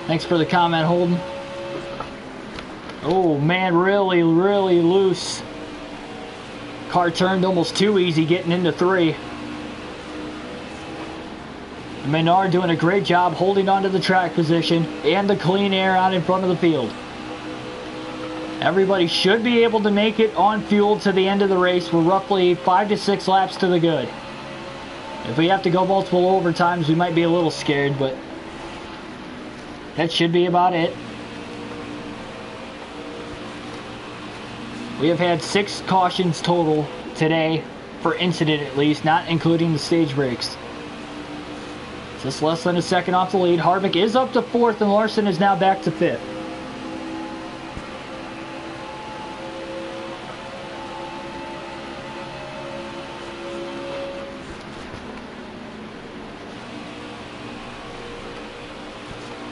Thanks for the comment, Holden. Oh man, really loose. Car turned almost too easy getting into 3. Menard doing a great job holding on to the track position and the clean air out in front of the field. Everybody should be able to make it on fuel to the end of the race. We're roughly 5 to 6 laps to the good. If we have to go multiple overtimes, we might be a little scared, but that should be about it. We have had 6 cautions total today, for incident at least, not including the stage breaks. Just less than a second off the lead. Harvick is up to 4th and Larson is now back to 5th.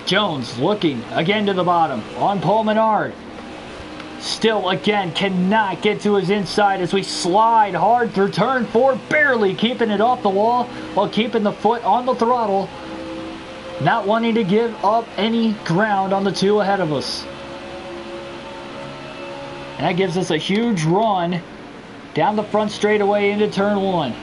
Jones looking again to the bottom on Paul Menard. Still again cannot get to his inside as we slide hard through turn 4, barely keeping it off the wall while keeping the foot on the throttle, not wanting to give up any ground on the 2 ahead of us. And that gives us a huge run down the front straightaway into turn 1.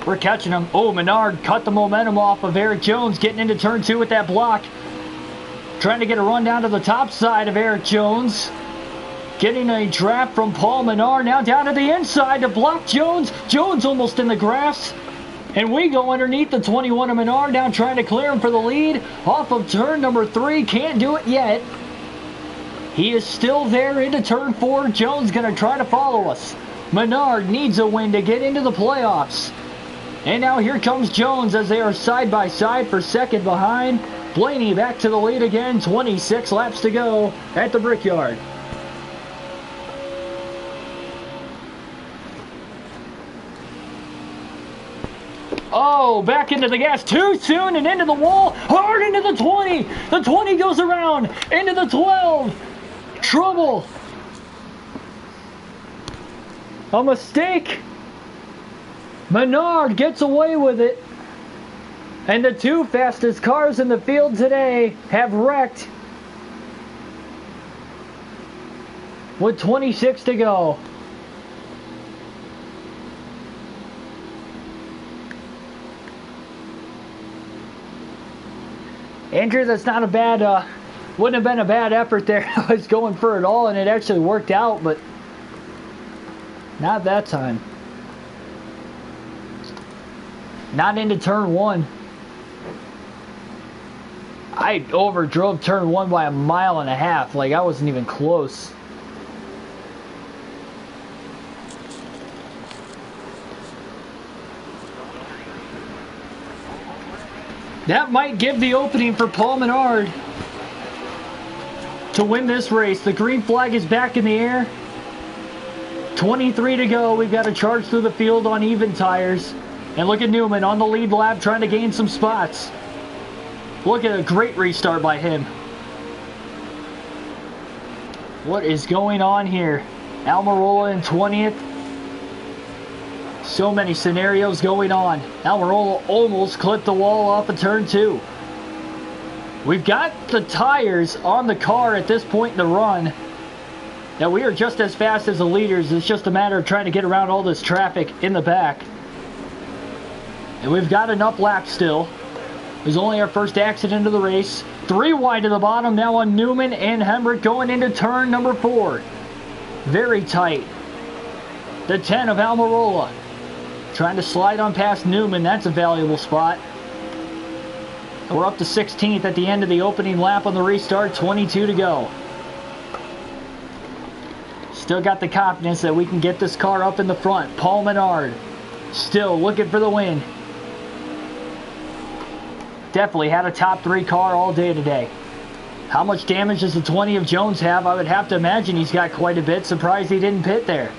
We're catching him. Oh, Menard cut the momentum off of Eric Jones getting into turn 2 with that block. Trying to get a run down to the top side of Eric Jones. Getting a draft from Paul Menard. Now down to the inside to block Jones. Jones almost in the grass. And we go underneath the 21 of Menard down trying to clear him for the lead. Off of turn number 3. Can't do it yet. He is still there into turn 4. Jones going to try to follow us. Menard needs a win to get into the playoffs. And now here comes Jones as they are side by side for second behind. Blaney back to the lead again. 26 laps to go at the Brickyard. Oh, back into the gas too soon and into the wall. Hard into the 20. The 20 goes around. Into the 12. Trouble. A mistake. Menard gets away with it. And the 2 fastest cars in the field today have wrecked. With 26 to go. Andrew, that's not a bad, wouldn't have been a bad effort there. I was going for it all and it actually worked out, but not that time. Not into turn 1. I overdrove turn 1 by 1.5 miles. Like, I wasn't even close. That might give the opening for Paul Menard to win this race. The green flag is back in the air. 23 to go. We've got to charge through the field on even tires. And look at Newman on the lead lap trying to gain some spots. Look at a great restart by him. What is going on here? Almirola in 20th. So many scenarios going on. Almirola almost clipped the wall off of turn 2. We've got the tires on the car at this point in the run. Now we are just as fast as the leaders. It's just a matter of trying to get around all this traffic in the back. And we've got enough laps still. It was only our first accident of the race. 3 wide to the bottom now on Newman and Hemrick going into turn number 4. Very tight. The 10 of Almirola. Trying to slide on past Newman. That's a valuable spot. We're up to 16th at the end of the opening lap on the restart. 22 to go. Still got the confidence that we can get this car up in the front. Paul Menard still looking for the win. Definitely had a top 3 car all day today. How much damage does the 20 of Jones have? I would have to imagine he's got quite a bit. Surprised he didn't pit there.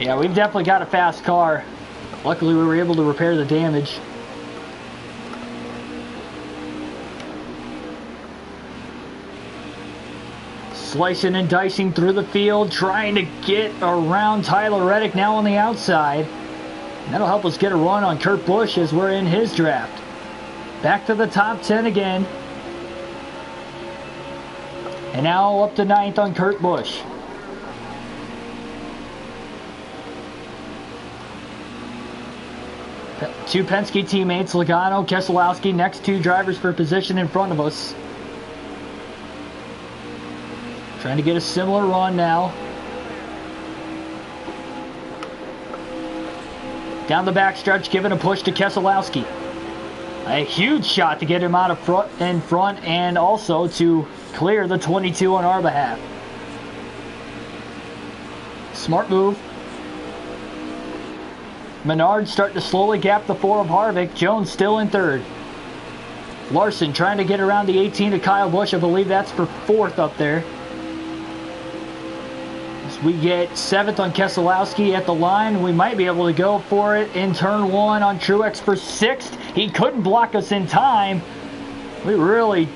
Yeah, we've definitely got a fast car. Luckily, we were able to repair the damage. Slicing and dicing through the field, trying to get around Tyler Reddick now on the outside. And that'll help us get a run on Kurt Busch as we're in his draft. Back to the top 10 again. And now up to 9th on Kurt Busch. Two Penske teammates, Logano, Keselowski, next 2 drivers for position in front of us. Trying to get a similar run now. Down the backstretch, giving a push to Keselowski. A huge shot to get him out of in front and also to clear the 22 on our behalf. Smart move. Menard starting to slowly gap the 4 of Harvick. Jones still in 3rd. Larson trying to get around the 18 of Kyle Busch. I believe that's for 4th up there. As we get 7th on Keselowski at the line. We might be able to go for it in turn 1 on Truex for 6th. He couldn't block us in time. We really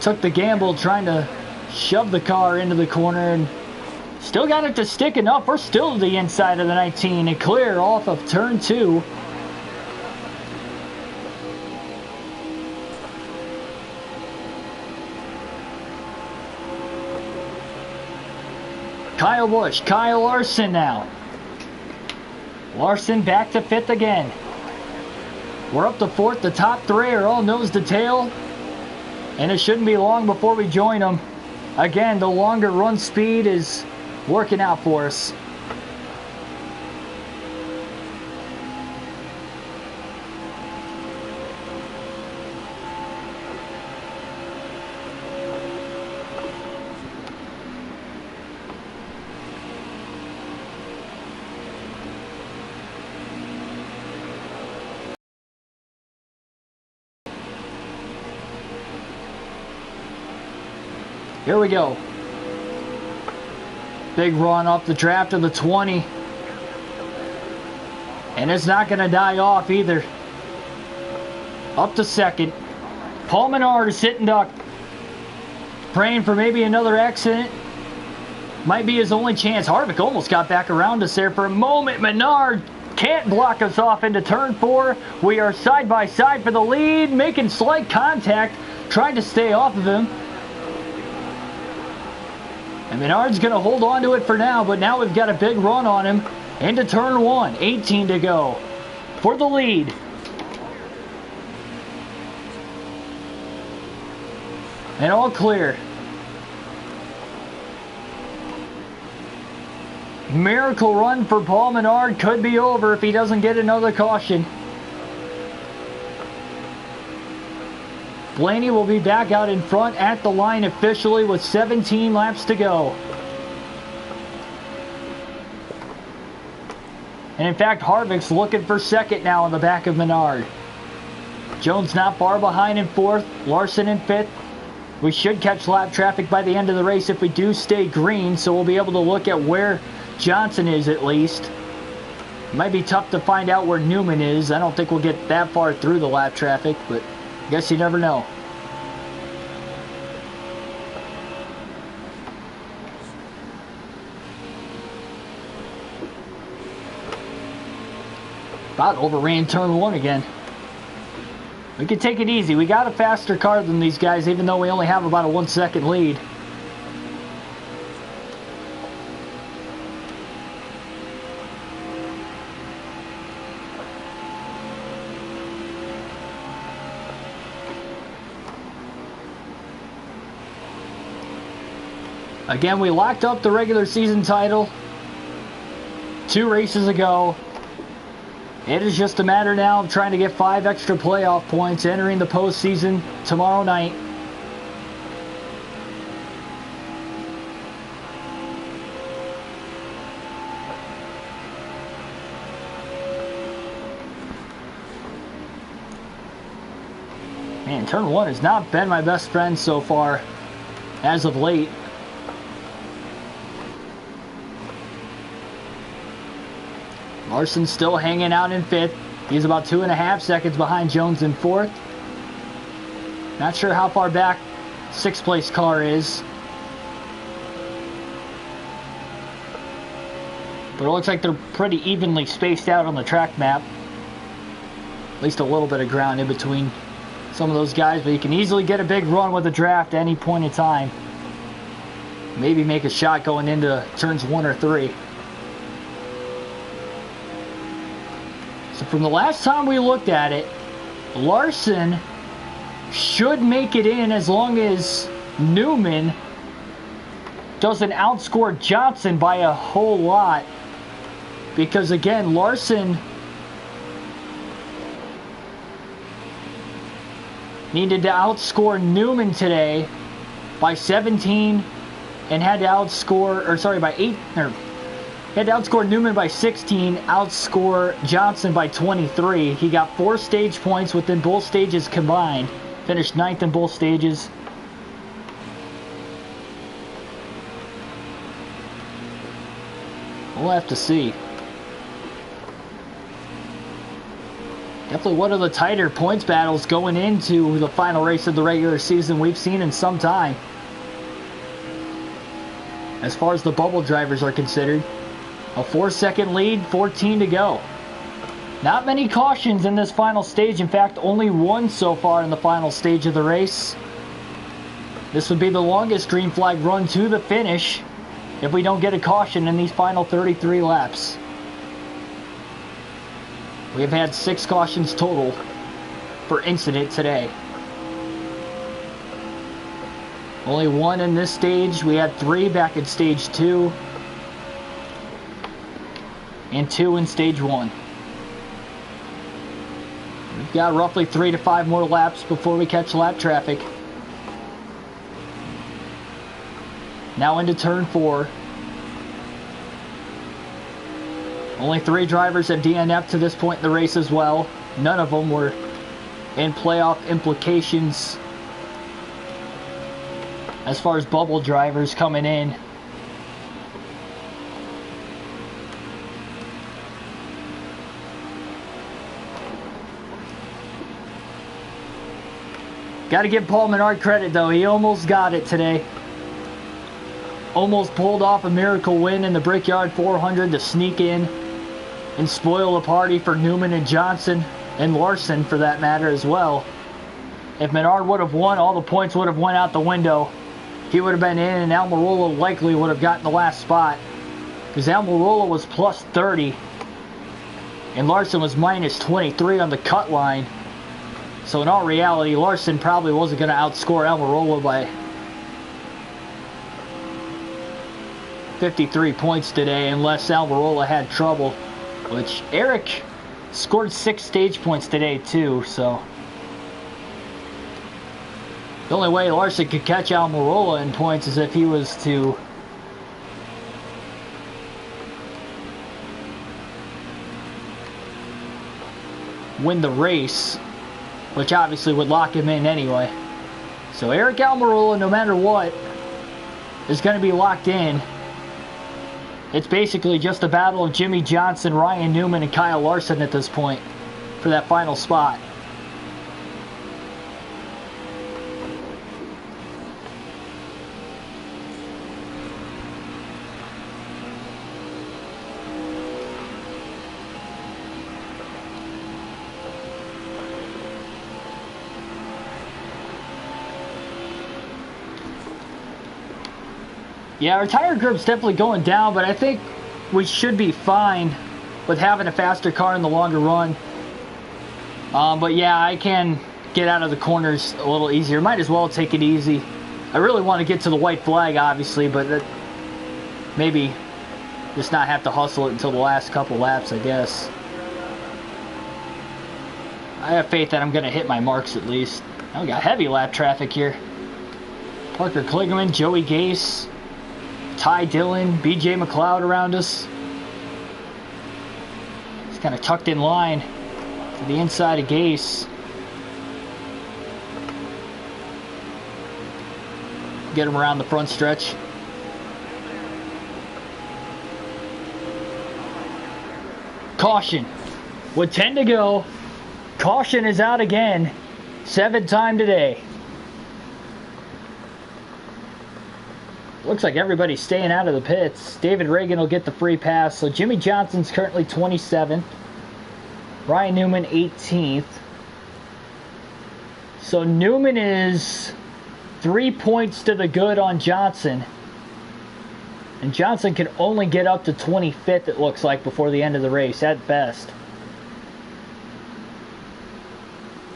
took the gamble trying to shove the car into the corner and still got it to stick enough. We're still to the inside of the 19 and clear off of turn 2. Kyle Busch, Kyle Larson now. Larson back to 5th again. We're up to 4th. The top 3 are all nose to tail. And it shouldn't be long before we join them. Again, the longer run speed is working out for us. Here we go. Big run off the draft of the 20. And it's not going to die off either. Up to 2nd. Paul Menard is sitting duck. Praying for maybe another accident. Might be his only chance. Harvick almost got back around us there for a moment. Menard can't block us off into turn 4. We are side by side for the lead. Making slight contact. Trying to stay off of him. And Menard's going to hold on to it for now, but now we've got a big run on him into turn 1. 18 to go for the lead. And all clear. Miracle run for Paul Menard. Could be over if he doesn't get another caution. Blaney will be back out in front at the line officially with 17 laps to go. And in fact, Harvick's looking for 2nd now on the back of Menard. Jones not far behind in 4th. Larson in 5th. We should catch lap traffic by the end of the race if we do stay green, so we'll be able to look at where Johnson is at least. It might be tough to find out where Newman is. I don't think we'll get that far through the lap traffic, but I guess you never know. About overran turn 1 again. We can take it easy. We got a faster car than these guys, even though we only have about a 1-second lead. Again, we locked up the regular season title 2 races ago. It is just a matter now of trying to get 5 extra playoff points entering the postseason tomorrow night. Man, turn 1 has not been my best friend so far as of late. Larson still hanging out in 5th. He's about 2.5 seconds behind Jones in 4th. Not sure how far back 6th place car is. But it looks like they're pretty evenly spaced out on the track map. At least a little bit of ground in between some of those guys. But you can easily get a big run with a draft at any point in time. Maybe make a shot going into turns 1 or 3. So from the last time we looked at it, Larson should make it in as long as Newman doesn't outscore Johnson by a whole lot. Because again, Larson needed to outscore Newman today by 17 and had to outscore, or sorry, by 8, or had to outscore Newman by 16, outscore Johnson by 23. He got 4 stage points within both stages combined. Finished 9th in both stages. We'll have to see. Definitely one of the tighter points battles going into the final race of the regular season we've seen in some time. As far as the bubble drivers are considered. A 4-second lead, 14 to go. Not many cautions in this final stage. In fact, only 1 so far in the final stage of the race. This would be the longest green flag run to the finish if we don't get a caution in these final 33 laps. We have had 6 cautions total for incident today. Only 1 in this stage. We had 3 back in stage 2. And 2 in stage 1. We've got roughly 3 to 5 more laps before we catch lap traffic. Now into turn 4. Only 3 drivers have DNF'd to this point in the race as well. None of them were in playoff implications as far as bubble drivers coming in. Got to give Paul Menard credit though. He almost got it today. Almost pulled off a miracle win in the Brickyard 400 to sneak in and spoil the party for Newman and Johnson and Larson for that matter as well. If Menard would have won, all the points would have went out the window. He would have been in and Almirola likely would have gotten the last spot. Because Almirola was plus 30 and Larson was minus 23 on the cut line. So in all reality, Larson probably wasn't going to outscore Almirola by 53 points today unless Almirola had trouble. Which Eric scored 6 stage points today too, so the only way Larson could catch Almirola in points is if he was to win the race, which obviously would lock him in anyway. So Eric Almirola, no matter what, is going to be locked in. It's basically just a battle of Jimmy Johnson, Ryan Newman, and Kyle Larson at this point for that final spot. Yeah, our tire grip's definitely going down, but I think we should be fine with having a faster car in the longer run. But yeah, I can get out of the corners a little easier. Might as well take it easy I really want to get to the white flag, obviously, but maybe just not have to hustle it until the last couple laps, I guess. I have faith that I'm going to hit my marks at least. Now we got heavy lap traffic here. Parker Kligerman, Joey Gase, Ty Dillon, BJ McLeod around us. He's kind of tucked in line to the inside of Gase. Get him around the front stretch. Caution. With 10 to go, caution is out again. 7th time today. Looks like everybody's staying out of the pits. David Reagan will get the free pass. So Jimmy Johnson's currently 27th. Ryan Newman 18th. So Newman is 3 points to the good on Johnson. And Johnson can only get up to 25th, it looks like, before the end of the race, at best.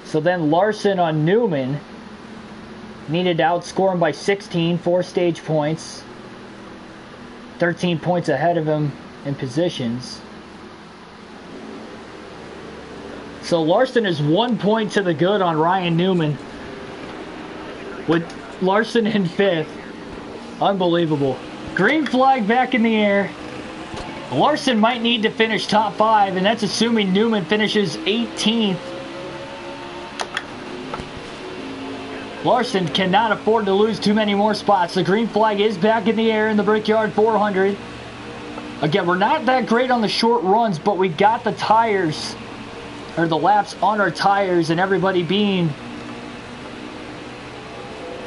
So then Larson on Newman needed to outscore him by 16, 4 stage points. 13 points ahead of him in positions. So Larson is 1 point to the good on Ryan Newman, with Larson in 5th. Unbelievable. Green flag back in the air. Larson might need to finish top 5, and that's assuming Newman finishes 18th. Larson cannot afford to lose too many more spots. The green flag is back in the air in the Brickyard 400. Again, we're not that great on the short runs, but we got the tires, or the laps on our tires, and everybody being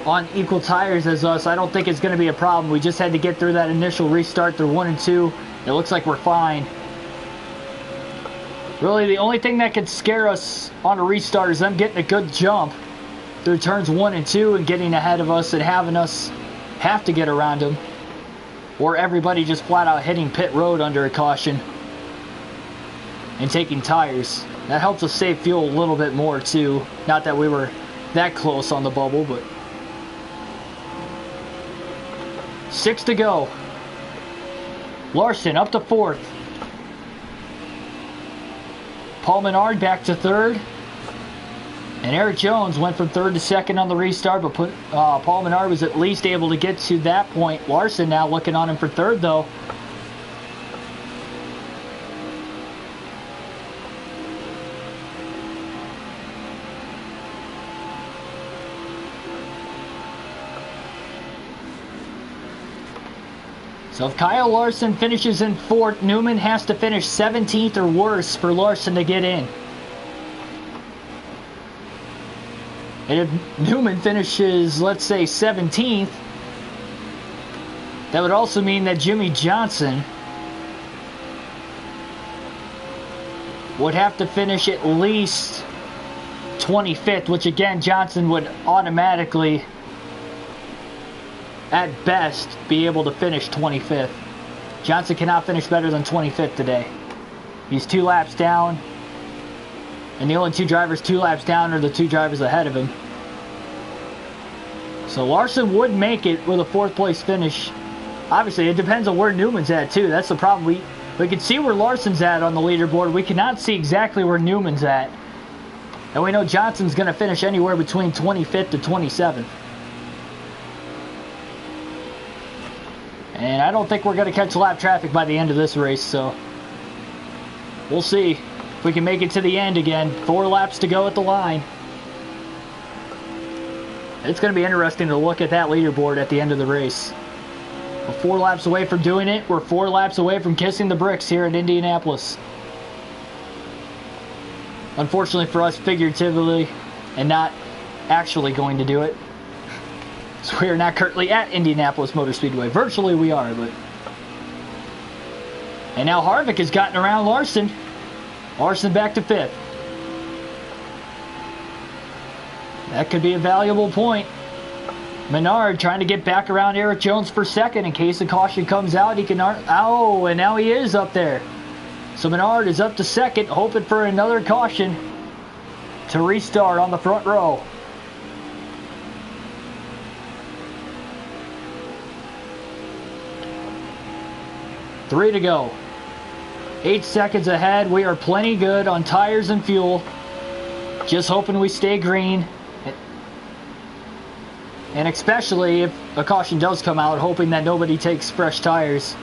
on equal tires as us. I don't think it's going to be a problem. We just had to get through that initial restart through 1 and 2. It looks like we're fine. Really, the only thing that could scare us on a restart is them getting a good jump through turns 1 and 2 and getting ahead of us and having us have to get around them, or everybody just flat out hitting pit road under a caution and taking tires. That helps us save fuel a little bit more too. Not that we were that close on the bubble, but 6 to go. Larson up to 4th. Paul Menard back to 3rd. And Eric Jones went from 3rd to 2nd on the restart, but Paul Menard was at least able to get to that point. Larson now looking on him for 3rd, though. So if Kyle Larson finishes in 4th, Newman has to finish 17th or worse for Larson to get in. And if Newman finishes, let's say, 17th, that would also mean that Jimmy Johnson would have to finish at least 25th, which again, Johnson would automatically, at best, be able to finish 25th. Johnson cannot finish better than 25th today. He's 2 laps down. And the only 2 drivers 2 laps down are the 2 drivers ahead of him. So Larson would make it with a 4th place finish. Obviously, it depends on where Newman's at too. That's the problem. We can see where Larson's at on the leaderboard. We cannot see exactly where Newman's at. And we know Johnson's going to finish anywhere between 25th to 27th. And I don't think we're going to catch lap traffic by the end of this race, so we'll see if we can make it to the end again. 4 laps to go at the line. It's going to be interesting to look at that leaderboard at the end of the race. We're 4 laps away from doing it. We're 4 laps away from kissing the bricks here in Indianapolis. Unfortunately for us, figuratively, and not actually going to do it. So we are not currently at Indianapolis Motor Speedway. Virtually we are, but... And now Harvick has gotten around Larson. Larson back to 5th. That could be a valuable point. Menard trying to get back around Eric Jones for 2nd in case the caution comes out. He can... Oh, and now he is up there. So Menard is up to 2nd, hoping for another caution to restart on the front row. 3 to go. 8 seconds ahead. We are plenty good on tires and fuel. Just hoping we stay green. And especially if a caution does come out, hoping that nobody takes fresh tires.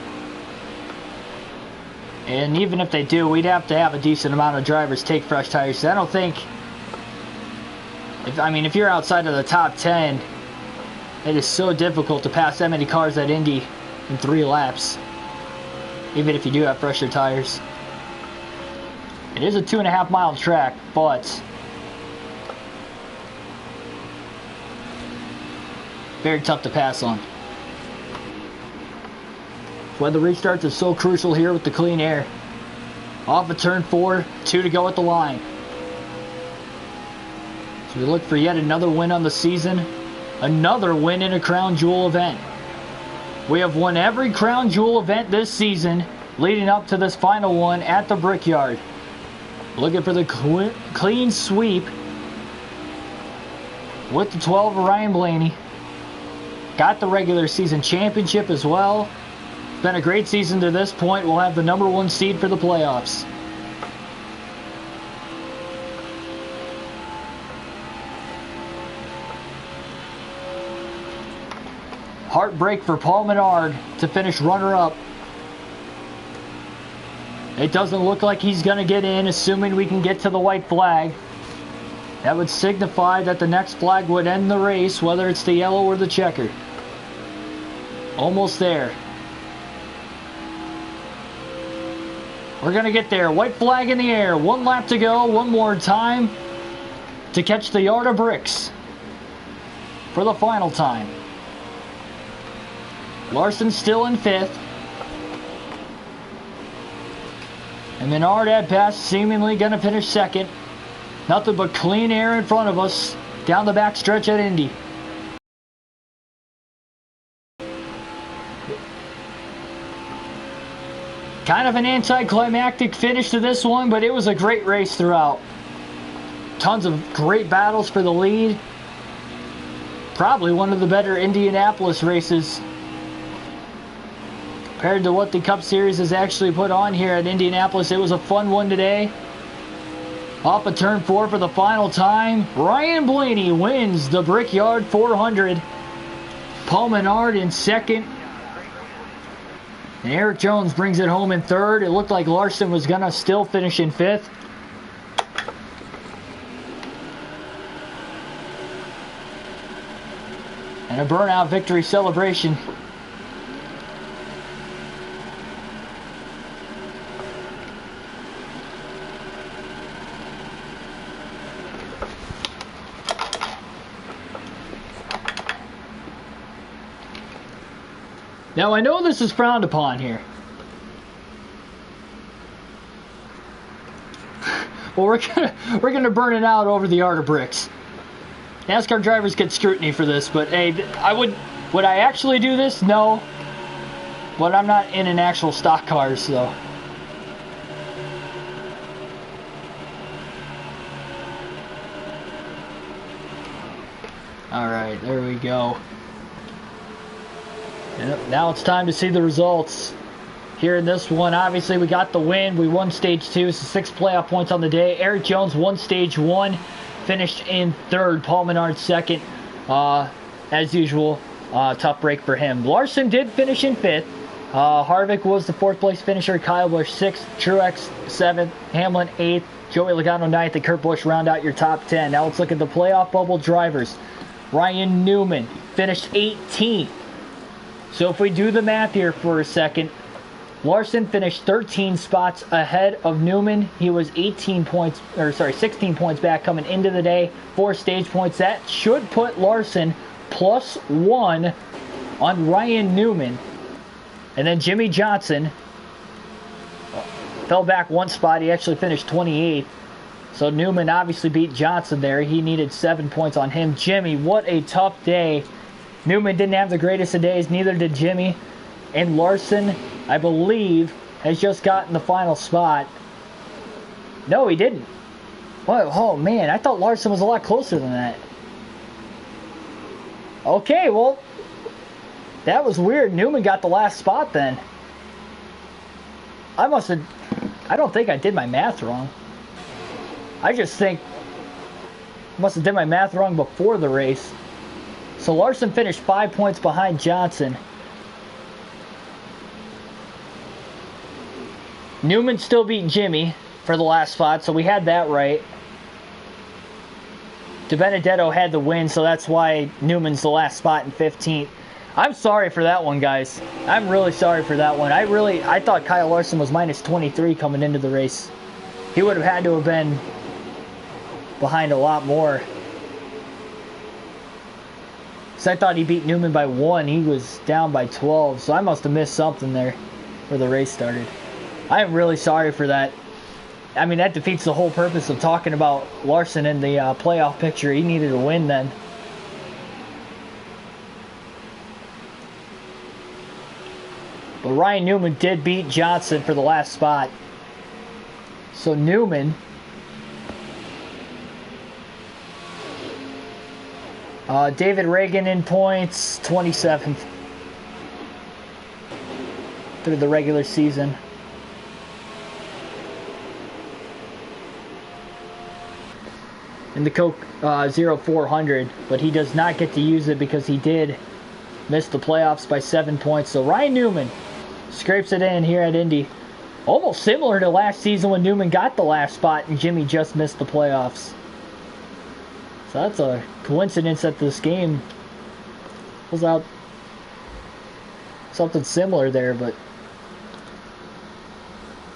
And even if they do, we'd have to have a decent amount of drivers take fresh tires. I don't think... if you're outside of the top 10, it is so difficult to pass that many cars at Indy in 3 laps. Even if you do have fresher tires. It is a 2.5 mile track, but very tough to pass on. That's why the restarts are so crucial here with the clean air. Off of turn 4, 2 to go at the line. So we look for yet another win on the season. Another win in a Crown Jewel event. We have won every Crown Jewel event this season leading up to this final one at the Brickyard. Looking for the clean sweep with the 12 of Ryan Blaney. Got the regular season championship as well. It's been a great season to this point. We'll have the #1 seed for the playoffs. Heartbreak for Paul Menard to finish runner-up. It doesn't look like he's going to get in, assuming we can get to the white flag. That would signify that the next flag would end the race, whether it's the yellow or the checker. Almost there. We're going to get there. White flag in the air. 1 lap to go. One more time to catch the yard of bricks for the final time. Larson still in 5th. And Menard at best, seemingly going to finish 2nd. Nothing but clean air in front of us down the back stretch at Indy. Kind of an anticlimactic finish to this one, but it was a great race throughout. Tons of great battles for the lead. Probably one of the better Indianapolis races compared to what the Cup Series has actually put on here at Indianapolis. It was a fun one today. Off of turn 4 for the final time. Ryan Blaney wins the Brickyard 400. Paul Menard in 2nd. And Eric Jones brings it home in 3rd. It looked like Larson was going to still finish in 5th. And a burnout victory celebration. Now I know this is frowned upon here. Well, we're gonna burn it out over the art of bricks. NASCAR drivers get scrutiny for this, but hey, would I actually do this? No. But I'm not in an actual stock car, so. Alright, there we go. Yep, now it's time to see the results here in this one. Obviously, we got the win. We won Stage 2, so 6 playoff points on the day. Eric Jones won Stage 1, finished in 3rd. Paul Menard 2nd. As usual, tough break for him. Larson did finish in 5th. Harvick was the 4th place finisher. Kyle Busch 6th. Truex 7th. Hamlin 8th. Joey Logano 9th. And Kurt Busch round out your top 10. Now let's look at the playoff bubble drivers. Ryan Newman finished 18th. So if we do the math here for a second, Larson finished 13 spots ahead of Newman. He was 16 points back coming into the day, 4 stage points. That should put Larson +1 on Ryan Newman. And then Jimmy Johnson fell back 1 spot. He actually finished 28th. So Newman obviously beat Johnson there. He needed 7 points on him. Jimmy, what a tough day. Newman didn't have the greatest of days, neither did Jimmy. And Larson, I believe, has just gotten the final spot. No, he didn't. Whoa, oh, man, I thought Larson was a lot closer than that. Okay, well, that was weird. Newman got the last spot then. I don't think I did my math wrong. I just think I must have did my math wrong before the race. So Larson finished 5 points behind Johnson. Newman still beat Jimmy for the last spot, so we had that right. DiBenedetto had the win, so that's why Newman's the last spot in 15th. I'm sorry for that one, guys. I'm really sorry for that one. I thought Kyle Larson was minus 23 coming into the race. He would have had to have been behind a lot more. So I thought he beat Newman by 1. He was down by 12, so I must have missed something there where the race started. I am really sorry for that. I mean, that defeats the whole purpose of talking about Larson in the playoff picture. He needed a win then. But Ryan Newman did beat Johnson for the last spot. So Newman David Reagan in points, 27th through the regular season. In the Coke 0400, but he does not get to use it because he did miss the playoffs by 7 points. So Ryan Newman scrapes it in here at Indy. Almost similar to last season when Newman got the last spot and Jimmy just missed the playoffs. So that's a coincidence that this game was out something similar there, but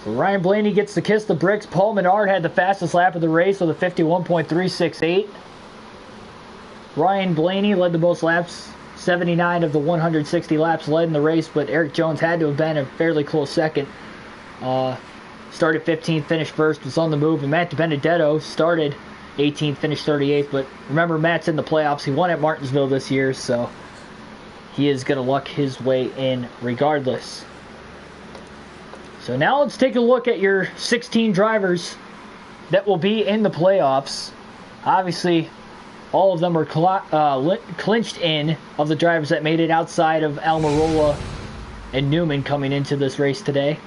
so Ryan Blaney gets to kiss the bricks. Paul Menard had the fastest lap of the race with a 51.368. Ryan Blaney led the most laps, 79 of the 160 laps led in the race, but Eric Jones had to have been a fairly close second. Started 15th, finished first, was on the move, and Matt DiBenedetto started 18th, finished 38th, but remember, Matt's in the playoffs. He won at Martinsville this year, so he is going to luck his way in regardless. So now let's take a look at your 16 drivers that will be in the playoffs. Obviously, all of them are clinched in of the drivers that made it outside of Almirola and Newman coming into this race today.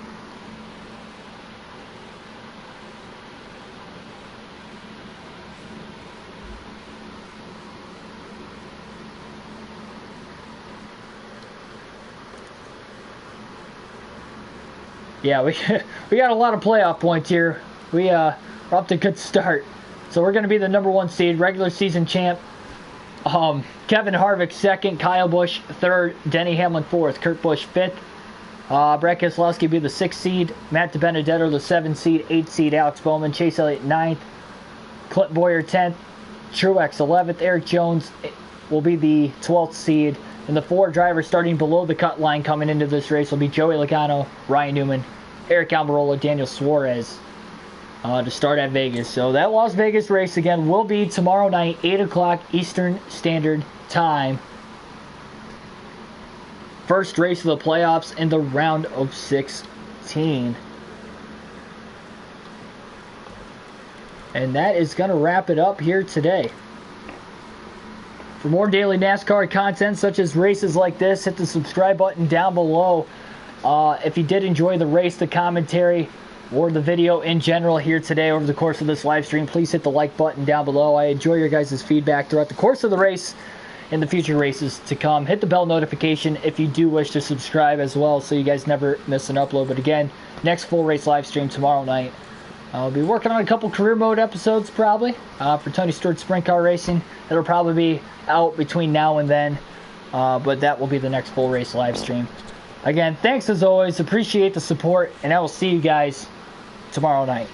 Yeah, we got a lot of playoff points here. We're up to a good start. So we're going to be the number 1 seed, regular season champ. Kevin Harvick 2nd, Kyle Busch 3rd, Denny Hamlin 4th, Kurt Busch 5th. Brad Keselowski be the 6th seed, Matt DiBenedetto the 7th seed, 8th seed Alex Bowman, Chase Elliott 9th, Clint Boyer 10th, Truex 11th, Eric Jones will be the 12th seed. And the 4 drivers starting below the cut line coming into this race will be Joey Logano, Ryan Newman, Eric Almirola, Daniel Suarez to start at Vegas. So that Las Vegas race again will be tomorrow night, 8 o'clock Eastern Standard Time. First race of the playoffs in the round of 16. And that is going to wrap it up here today. For more daily NASCAR content such as races like this, hit the subscribe button down below. If you did enjoy the race, the commentary, or the video in general here today over the course of this live stream, please hit the like button down below. I enjoy your guys' feedback throughout the course of the race and the future races to come. Hit the bell notification if you do wish to subscribe as well so you guys never miss an upload. But again, next full race live stream tomorrow night. I'll be working on a couple career mode episodes probably for Tony Stewart Sprint Car Racing. It'll probably be out between now and then, but that will be the next full race live stream. Again, thanks as always. Appreciate the support, and I will see you guys tomorrow night.